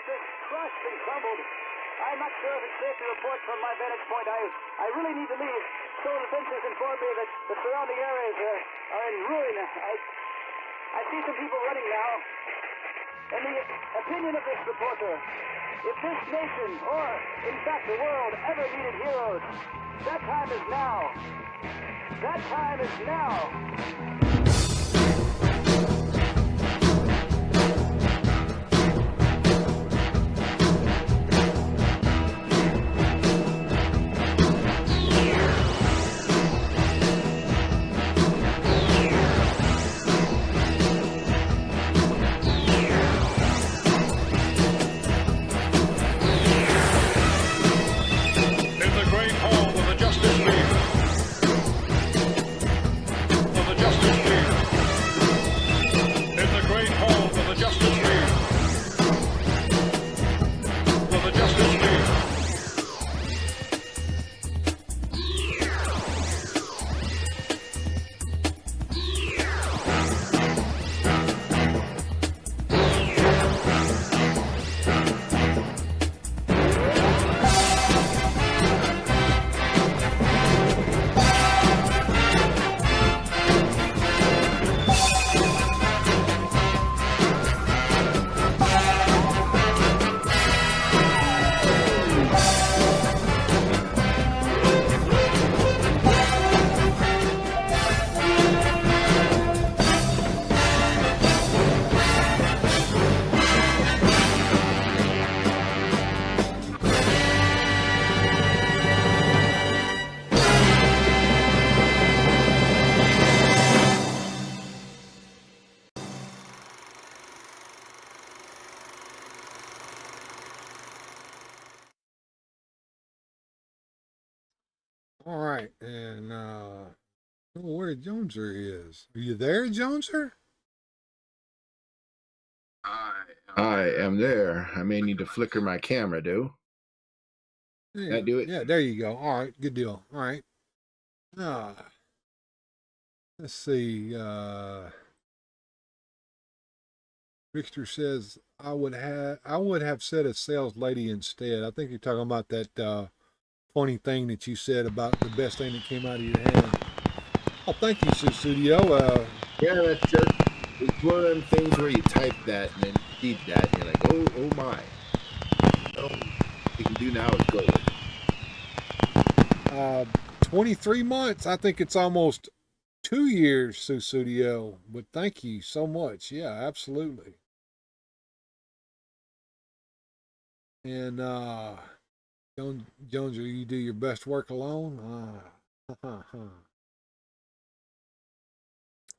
S12: just crushed and crumbled. I'm not sure if it's safe to report from my vantage point. I really need to leave. Civil Defense has informed me that the surrounding areas are in ruin. I see some people running now. In the opinion of this reporter, if this nation, or in fact the world, ever needed heroes, that time is now. That time is now.
S3: All right, and where Joneser is. Are you there, Joneser?
S4: I am there. I may need to flicker my camera, do?
S3: Yeah,
S4: Can I do it?
S3: Yeah, there you go. All right, good deal. All right. Let's see. Victor says I would have said a sales lady instead. I think you're talking about that funny thing that you said about the best thing that came out of your hand. Oh, thank you, Studio.
S4: Yeah, that's just, it's one of them things where you type that and then read that and you're like, oh my. All you can do now is go.
S3: 23 months. I think it's almost 2 years, Studio. But thank you so much. Yeah, absolutely. And Jones, you do your best work alone?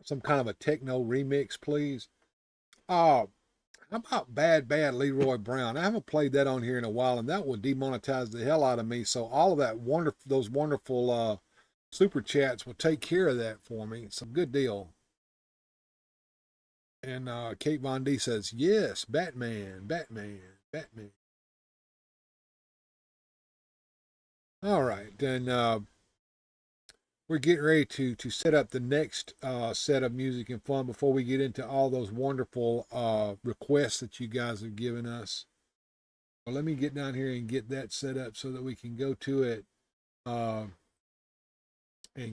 S3: Some kind of a techno remix, please. How about Bad Leroy Brown? I haven't played that on here in a while, and that would demonetize the hell out of me. So all of that those wonderful super chats will take care of that for me. It's a good deal. And Kate Von D says, yes, Batman. All right, then we're getting ready to set up the next set of music and fun before we get into all those wonderful requests that you guys have given us. Well, let me get down here and get that set up so that we can go to it and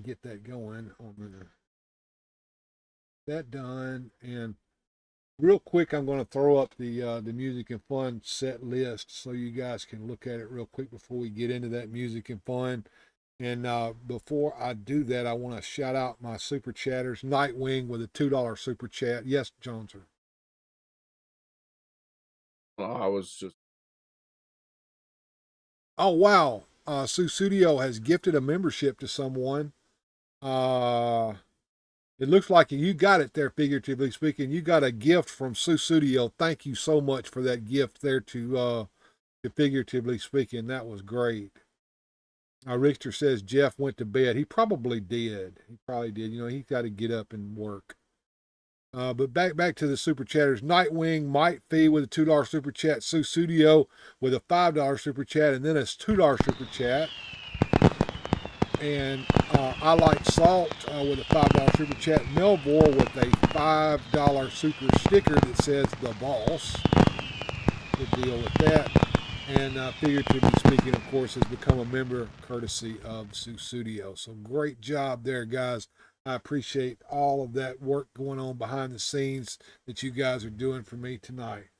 S3: get that going. That done, and real quick, I'm going to throw up the music and fun set list so you guys can look at it real quick before we get into that music and fun. And before I do that, I want to shout out my super chatters. Nightwing with a $2 super chat. Yes, Jones.
S4: I was just.
S3: Oh wow! Studio has gifted a membership to someone. It looks like you got it there, figuratively speaking. You got a gift from Studio. Thank you so much for that gift there to figuratively speaking. That was great. Richter says Jeff went to bed. He probably did. He he's got to get up and work. But back to the super chatters. Nightwing, Mike Fee with a $2 super chat. Studio with a $5 super chat, and then a $2 super chat. And I Like Salt with a $5 super chat. Melvor with a $5 super sticker that says The Boss. Good deal with that. And figuratively speaking, of course, has become a member courtesy of Studio. So great job there, guys. I appreciate all of that work going on behind the scenes that you guys are doing for me tonight.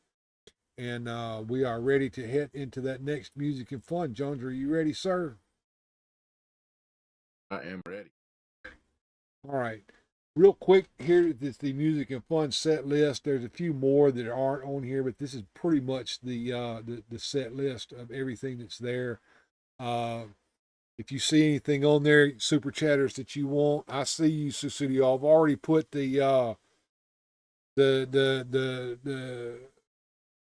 S3: And we are ready to head into that next music and fun. Jones, are you ready, sir?
S4: I am ready.
S3: All right. Real quick, here is the music and fun set list. There's a few more that aren't on here, but this is pretty much the set list of everything that's there. If you see anything on there, super chatters that you want, I see you, Studio. I've already put the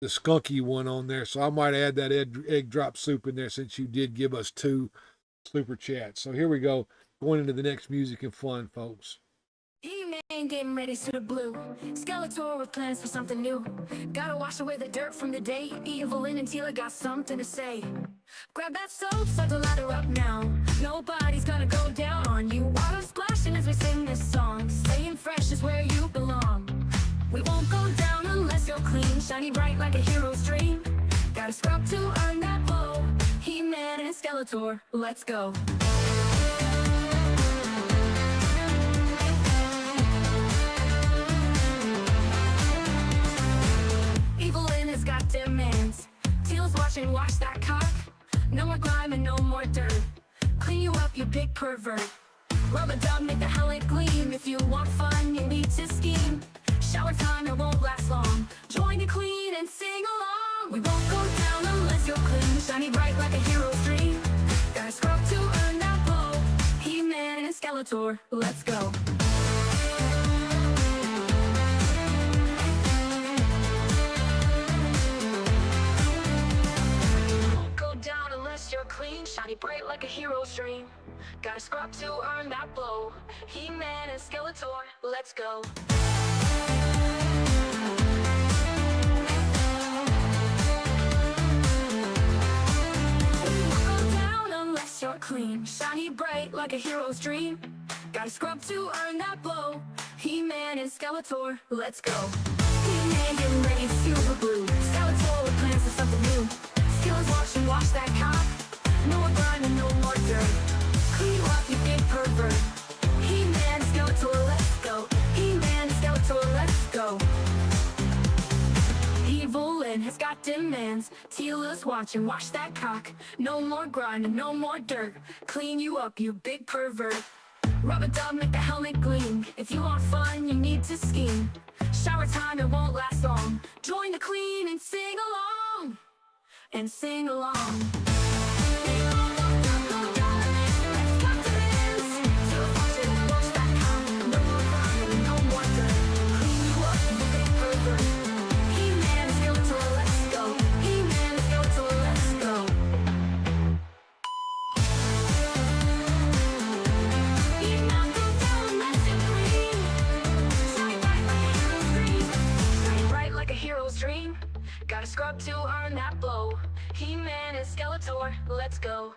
S3: skunky one on there, so I might add that egg drop soup in there since you did give us 2 super chats. So here we go, going into the next music and fun, folks.
S15: He-Man getting ready to the blue. Skeletor with plans for something new. Gotta wash away the dirt from the day. Evelyn and Tila got something to say. Grab that soap, start the ladder up now. Nobody's gonna go down on you. Water splashing as we sing this song. Staying fresh is where you belong. We won't go down unless you're clean. Shiny bright like a hero's dream. Gotta scrub to earn that glow. He-Man and Skeletor, let's go. Evelyn has got demands. Teal's watching, watch that cock. No more grime and no more dirt. Clean you up, you big pervert. Rub a dub, make the helmet gleam. If you want fun, you need to scheme. Shower time, it won't last long. Join the queen and sing along. We won't go down unless you're clean. Shiny bright like a hero's dream. Gotta scrub to earn that glow. He-Man and Skeletor, let's go. You're clean, shiny bright like a hero's dream. Gotta scrub to earn that blow. He-Man and Skeletor, let's go. Go down unless you're clean, shiny bright like a hero's dream. Gotta scrub to earn that blow. He-Man and Skeletor, let's go. He-Man getting ready to super blue. Skeletor with plans for something new. Skills watching, watch that cock. No more grinding, no more dirt. Clean you up, you big pervert. He-Man, Skeletor, let's go. He-Man, Skeletor, let's go. Evelyn has got demands. Tila's watching, watch that cock. No more grinding, no more dirt. Clean you up, you big pervert. Rub-a-dub, make the helmet gleam. If you want fun, you need to scheme. Shower time, it won't last long. Join the clean and sing along. And sing along. Gotta scrub to earn that blow. He-Man and Skeletor, let's go.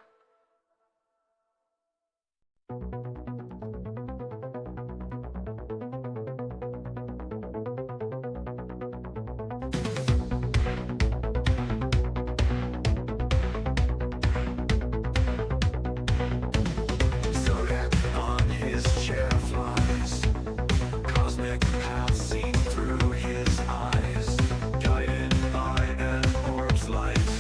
S5: Zodiac on his chair flies. Cosmic path seen through his eyes. Guided by an orb's light,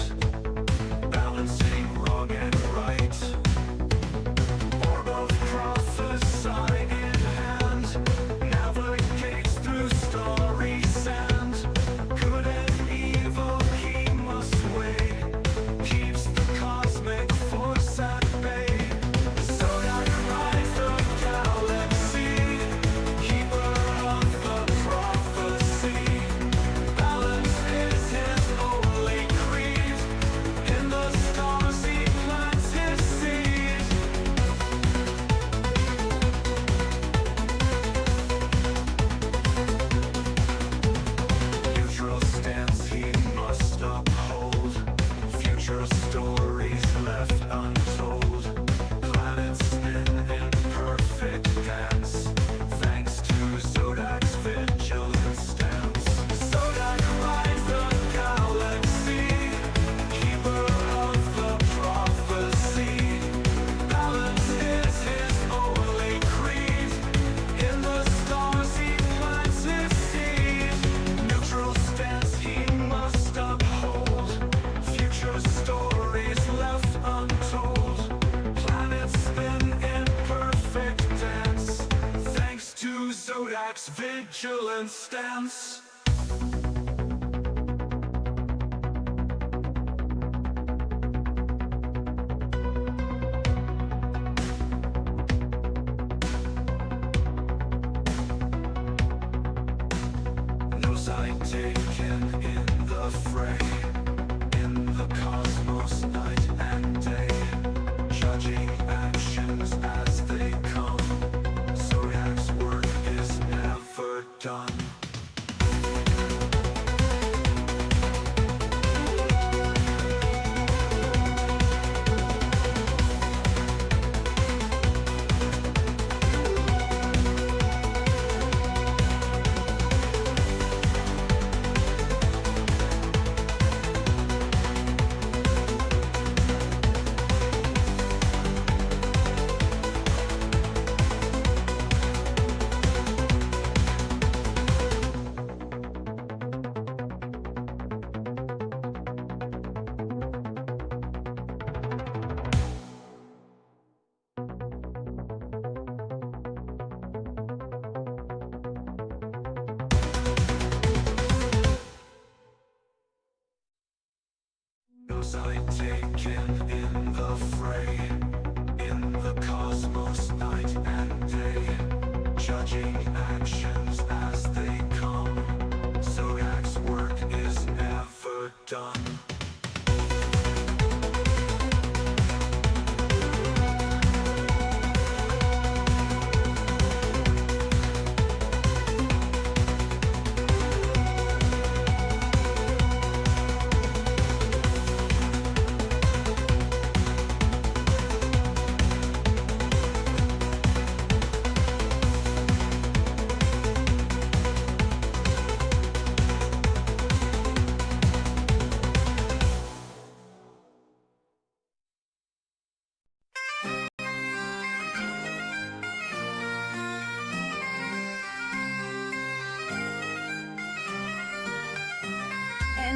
S5: balancing wrong and right. Orb of prophesy in hand, navigates through starry sand. Good and evil he must weigh, keeps the cosmic force at bay. Zodiac rides the galaxy, keeper of the prophecy. Balance is his only creed, in the stars he plants his seed. Neutral stance he must uphold, future stories left untold. Planets spin in perfect dance, thanks to Zodiac's vigilant stance. Zodiac rides the galaxy, keeper of the prophecy. Balance is his only creed, in the stars he plants his seed. Neutral stance he must uphold, future stories left untold. Planets spin in perfect dance, thanks to Zodiac's vigilant stance. No side taken in the fray, in the cosmos night and day, judging actions as they come. Zodiac's work is never done. No side taken in the fray, in the cosmos night and day, judging actions as they come. Zodiac's work is never done.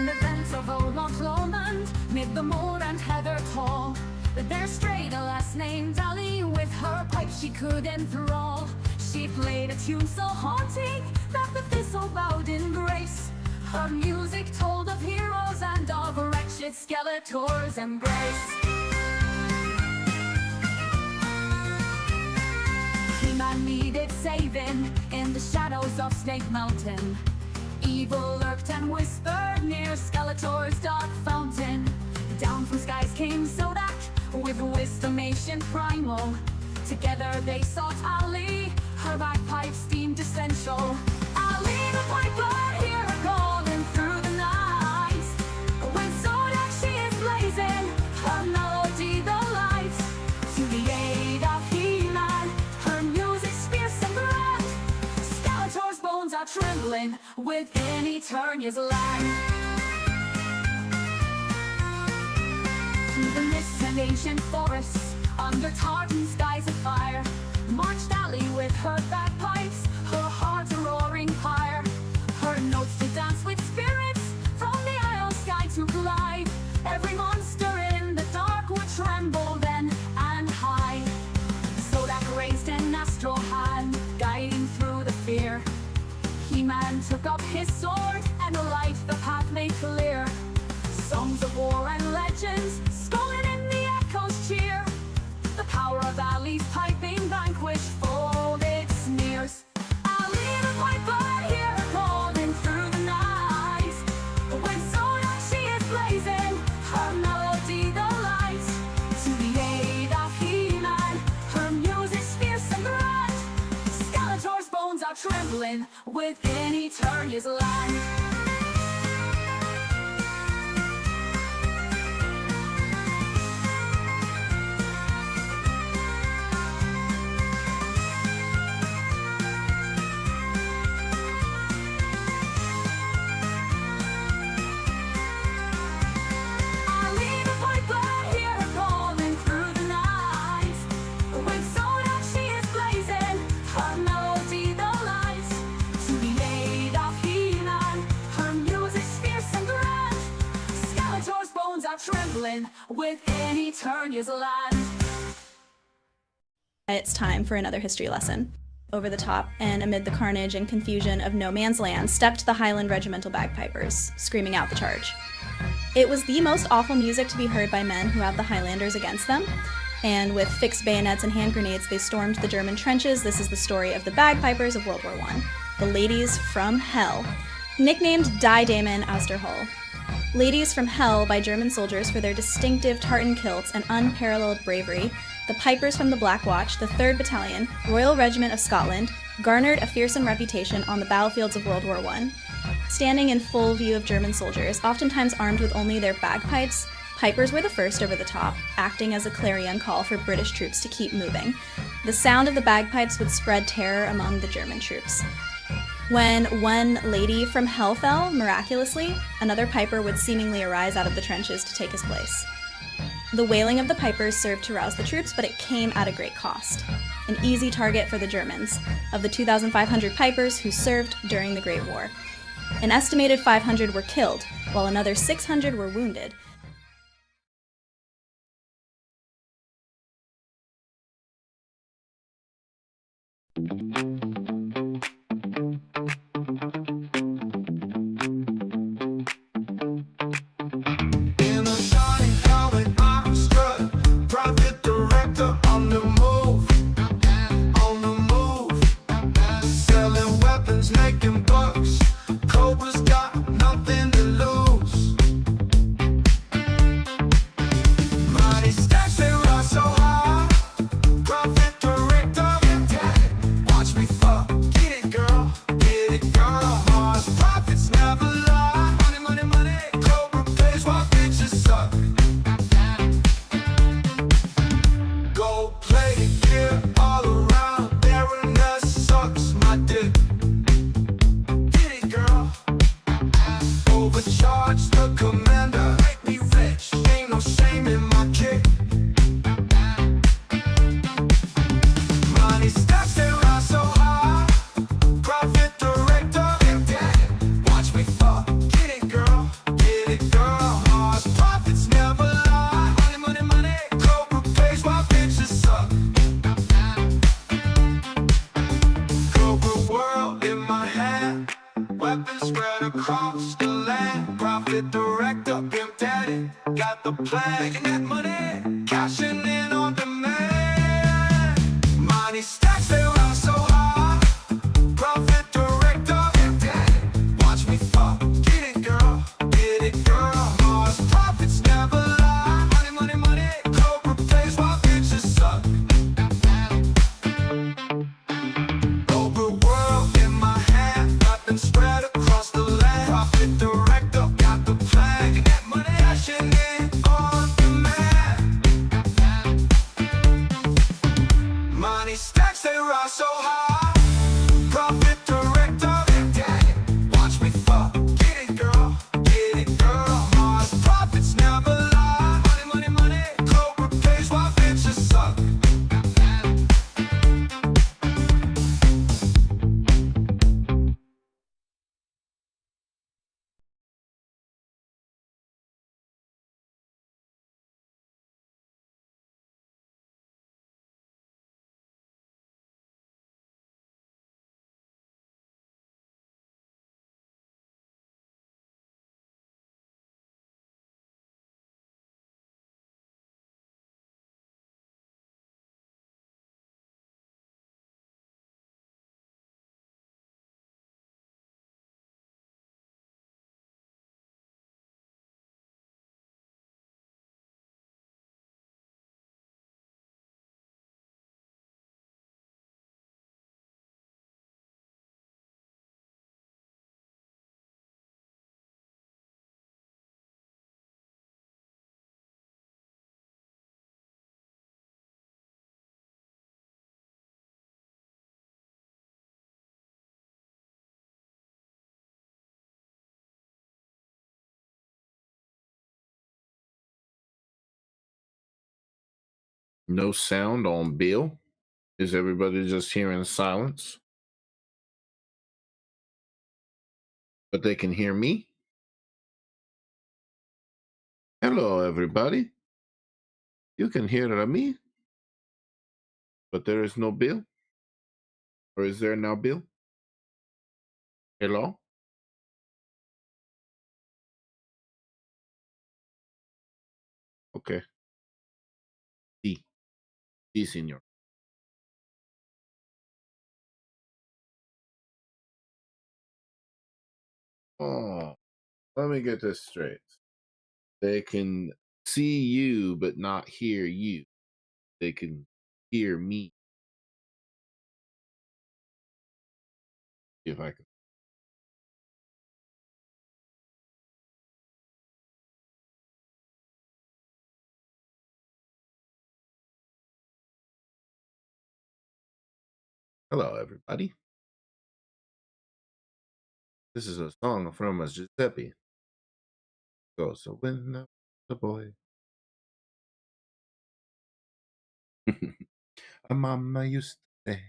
S15: in the vents of old Loch Lomond, mid the moor and heather tall. There strayed a lass named Dolly, with her pipe she could enthrall. She played a tune so haunting that the thistle bowed in grace. Her music told of heroes and of wretched Skeletor's embrace. He-Man needed saving in the shadows of Snake Mountain. Evil lurked and whispered near Skeletor's dark fountain. Down from skies came Zodak with wisdom ancient primal. Together they sought Ali, her bagpipes deemed essential. Ali the piper, hear her calling through the night. When Zodak she is blazing, her melody the light. To the aid of He-Man, her music's fierce and grand. Skeletor's bones are trembling within Eternia's land. Through the mists and ancient forests, under tartan skies of fire, marched Ali with her bagpipes, her heart a roaring pyre. Her notes to dance with spirits, from the isle sky to glide. Every monster in the dark would tremble then and hide. Zodak raised an astral hand, guiding through the fear. He-Man took up his sword, and light the path made clear. Songs of war and legends, scrolling in the echoes cheer. The power of Ali's piping vanquished folded sneers. Ali the piper, hear her calling through the night. When Zodak she is blazing, her melody the light. To the aid of He-Man, her music's fierce and grand. Skeletor's bones are trembling within Eternia's land. Trembling within Eternia's land.
S16: It's time for another history lesson. Over the top and amid the carnage and confusion of no man's land stepped the Highland Regimental Bagpipers, screaming out the charge. It was the most awful music to be heard by men who have the Highlanders against them, and with fixed bayonets and hand grenades they stormed the German trenches. This is the story of the Bagpipers of World War I, the Ladies from Hell, nicknamed Die Damen aus der Hölle. Ladies from Hell by German soldiers for their distinctive tartan kilts and unparalleled bravery, the Pipers from the Black Watch, the 3rd Battalion, Royal Regiment of Scotland, garnered a fearsome reputation on the battlefields of World War I. Standing in full view of German soldiers, oftentimes armed with only their bagpipes, pipers were the first over the top, acting as a clarion call for British troops to keep moving. The sound of the bagpipes would spread terror among the German troops. When one lady from Hell fell, miraculously, another piper would seemingly arise out of the trenches to take his place. The wailing of the pipers served to rouse the troops, but it came at a great cost. An easy target for the Germans, of the 2,500 pipers who served during the Great War. An estimated 500 were killed, while another 600 were wounded.
S5: Weapons spread across the land. Profit director, pimp daddy, got the plan. Making that money, cashing in on demand. Money stacks, they rise so high. Profit director, pimp daddy, watch me fall. Get it, girl. Mars profits never lie. Money, money, money. Cobra plays while bitches suck. Over world in my hand, nothing spread across the land. Profit director, got the plan. Making that money, cashing in on demand. Money stacks, they rise so high. Profit director, big daddy, watch me fall. Get it, girl. Mars profits never lie. Money, money, money. Cobra pays while bitches suck.
S4: No sound on Bill. Is everybody just hearing silence? But they can hear me? Hello, everybody. You can hear me? But there is no Bill? Or is there now Bill? Hello? Okay. Sí. Sí, señor. Oh, let me get this straight. They can see you, but not hear you. They can hear me. If I can. Hello, everybody. This is a song from a Giuseppe. Goes, so when I was a boy. A mama used to say.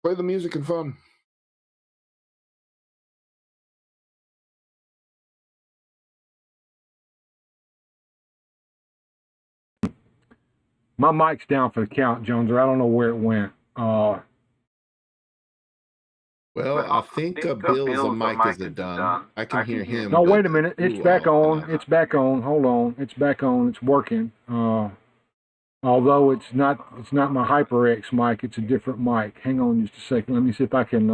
S4: Play the music and fun.
S3: My mic's down for the count, Jones, or I don't know where it went.
S4: Well, I think Bill's mic is done. I can hear him.
S3: No, wait a minute. It's back on. It's back on. Hold on. It's back on. It's working. Although it's not my HyperX mic. It's a different mic. Hang on just a second. Let me see if I can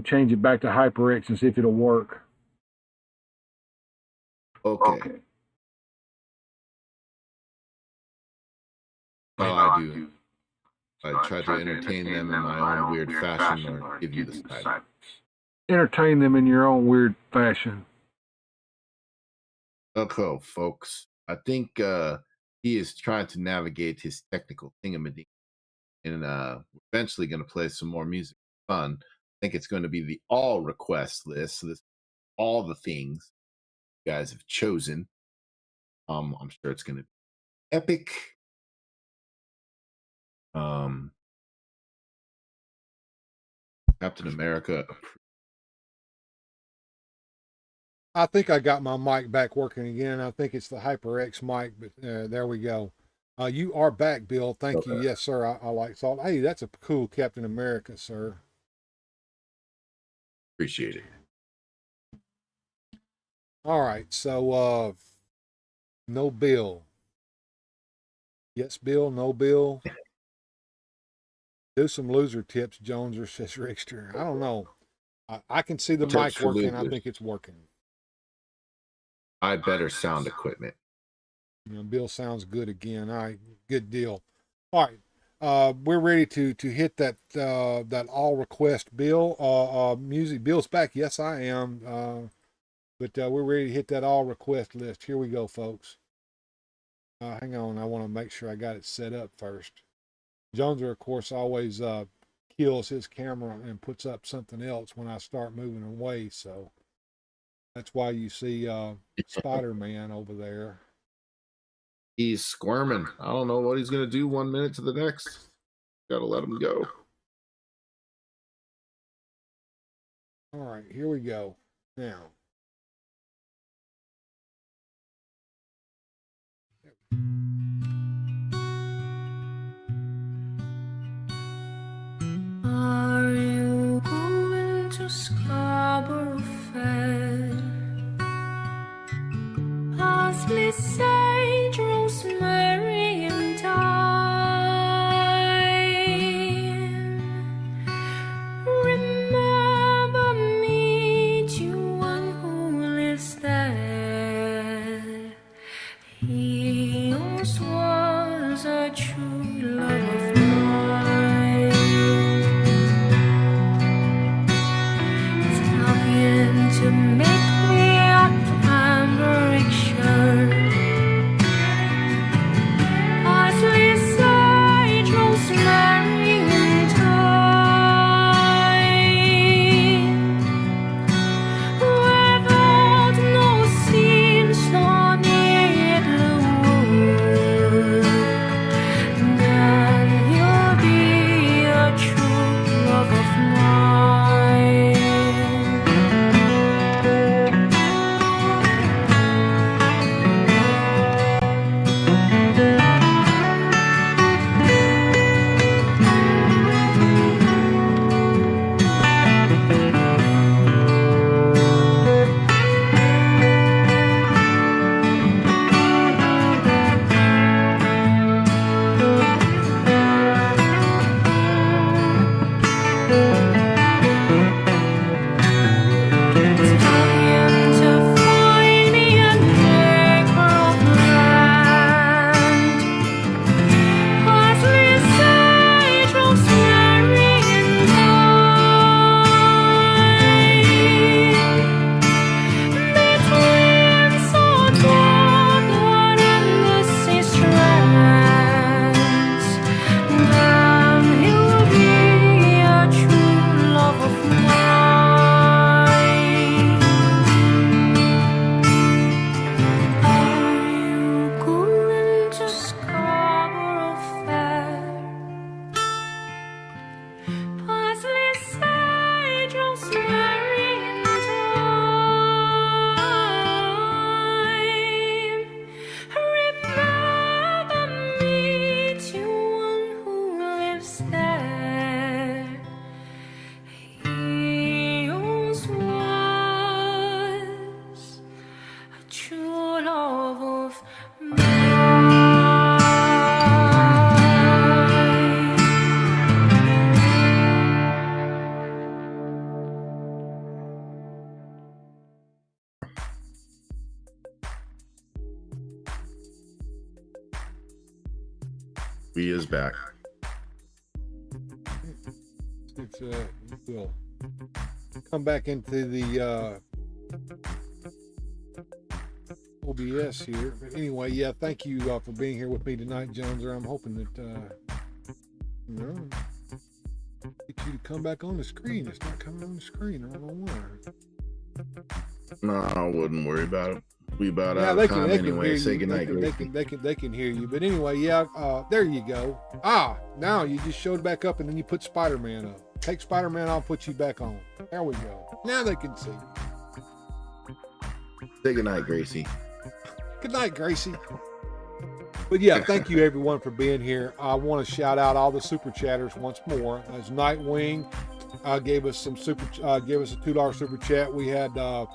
S3: change it back to HyperX and see if it'll work.
S4: Okay. Well, I do. I try to entertain them in my own weird fashion, or give you the title.
S3: Entertain them in your own weird fashion.
S4: Okay, folks. I think he is trying to navigate his technical thingamading, and we're eventually going to play some more music. Fun. I think it's going to be the all request list. So this, all the things you guys have chosen. I'm sure it's going to be epic. Captain America.
S3: I think I got my mic back working again. I think it's the HyperX mic, but there we go. You are back, Bill. Thank you.
S4: Okay.
S3: Yes, sir. I like salt. Hey, that's a cool Captain America, sir.
S4: Appreciate it.
S3: All right. So, no Bill. Yes, Bill. No Bill. Do some loser tips, Jones, or says Rickster. I don't know. I can see the
S4: Tips
S3: mic
S4: for
S3: working. I
S4: losers.
S3: think it's working.
S4: I better sound equipment.
S3: You know, Bill sounds good again. All right, good deal. All right, we're ready to hit that that all request Bill music. Bill's back. Yes, I am. But we're ready to hit that all request list. Here we go, folks. Hang on, I want to make sure I got it set up first. Joneser, of course, always kills his camera and puts up something else when I start moving away. So that's why you see Spider-Man over there.
S4: He's squirming. I don't know what he's going to do 1 minute to the next. Got to let him go.
S3: All right, here we go. Now.
S14: Are you going to Scarborough Fair? Parsley, sage, rosemary, and thyme. Remember me to one who lives there. He once was a true love of mine. To make me a cambric shirt, parsley, sage, rosemary, and thyme. Without no seams nor needlework, then you'll be a true love of mine.
S4: He is back.
S3: We'll come back into the OBS here. But anyway, yeah, thank you for being here with me tonight, Joneser. I'm hoping that you know, get you to come back on the screen. It's not coming on the screen. I don't know why.
S4: No, I wouldn't worry about it. We about
S3: Yeah,
S4: out
S3: they
S4: of time
S3: can
S4: anyway.
S3: hear
S4: Say
S3: you.
S4: goodnight,
S3: They can hear you. But anyway, yeah, there you go. Now you just showed back up and then you put Spider-Man up. Take Spider-Man off, put you back on. There we go. Now they can see.
S4: Say goodnight, Gracie.
S3: Good night, Gracie. But yeah, thank you everyone for being here. I want to shout out all the super chatters once more. As Nightwing gave us some gave us a $2 super chat. We had I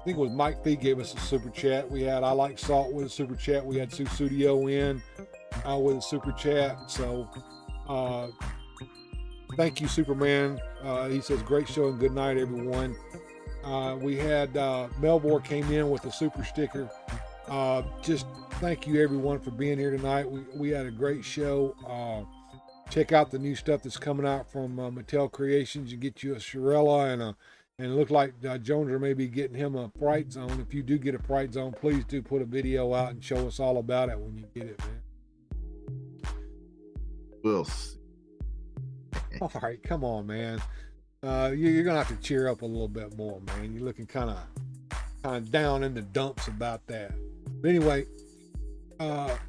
S3: think it was Mike P gave us a super chat. We had I Like Salt with a super chat. We had Sue Studio in with a super chat. So thank you, Superman. He says great show and good night, everyone. We had Melbourne came in with a super sticker. Just thank you everyone for being here tonight. We had a great show. Check out the new stuff that's coming out from Mattel Creations. You get you a Shirella and it looked like Jones may be getting him a Fright Zone. If you do get a Fright Zone, please do put a video out and show us all about it when you get it, man.
S4: We'll see.
S3: All right, come on, man. You're gonna have to cheer up a little bit more, man. You're looking kind of down in the dumps about that. But anyway,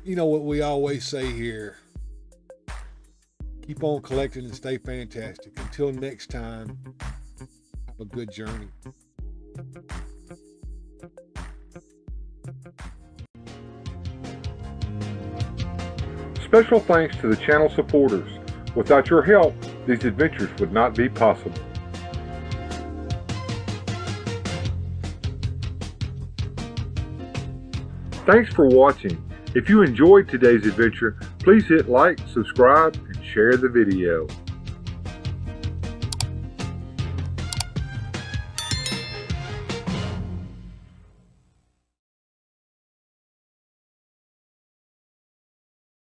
S3: you know what we always say here. Keep on collecting and stay fantastic. Until next time, have a good journey.
S17: Special thanks to the channel supporters. Without your help, these adventures would not be possible. Thanks for watching. If you enjoyed today's adventure, please hit like, subscribe, and share the video.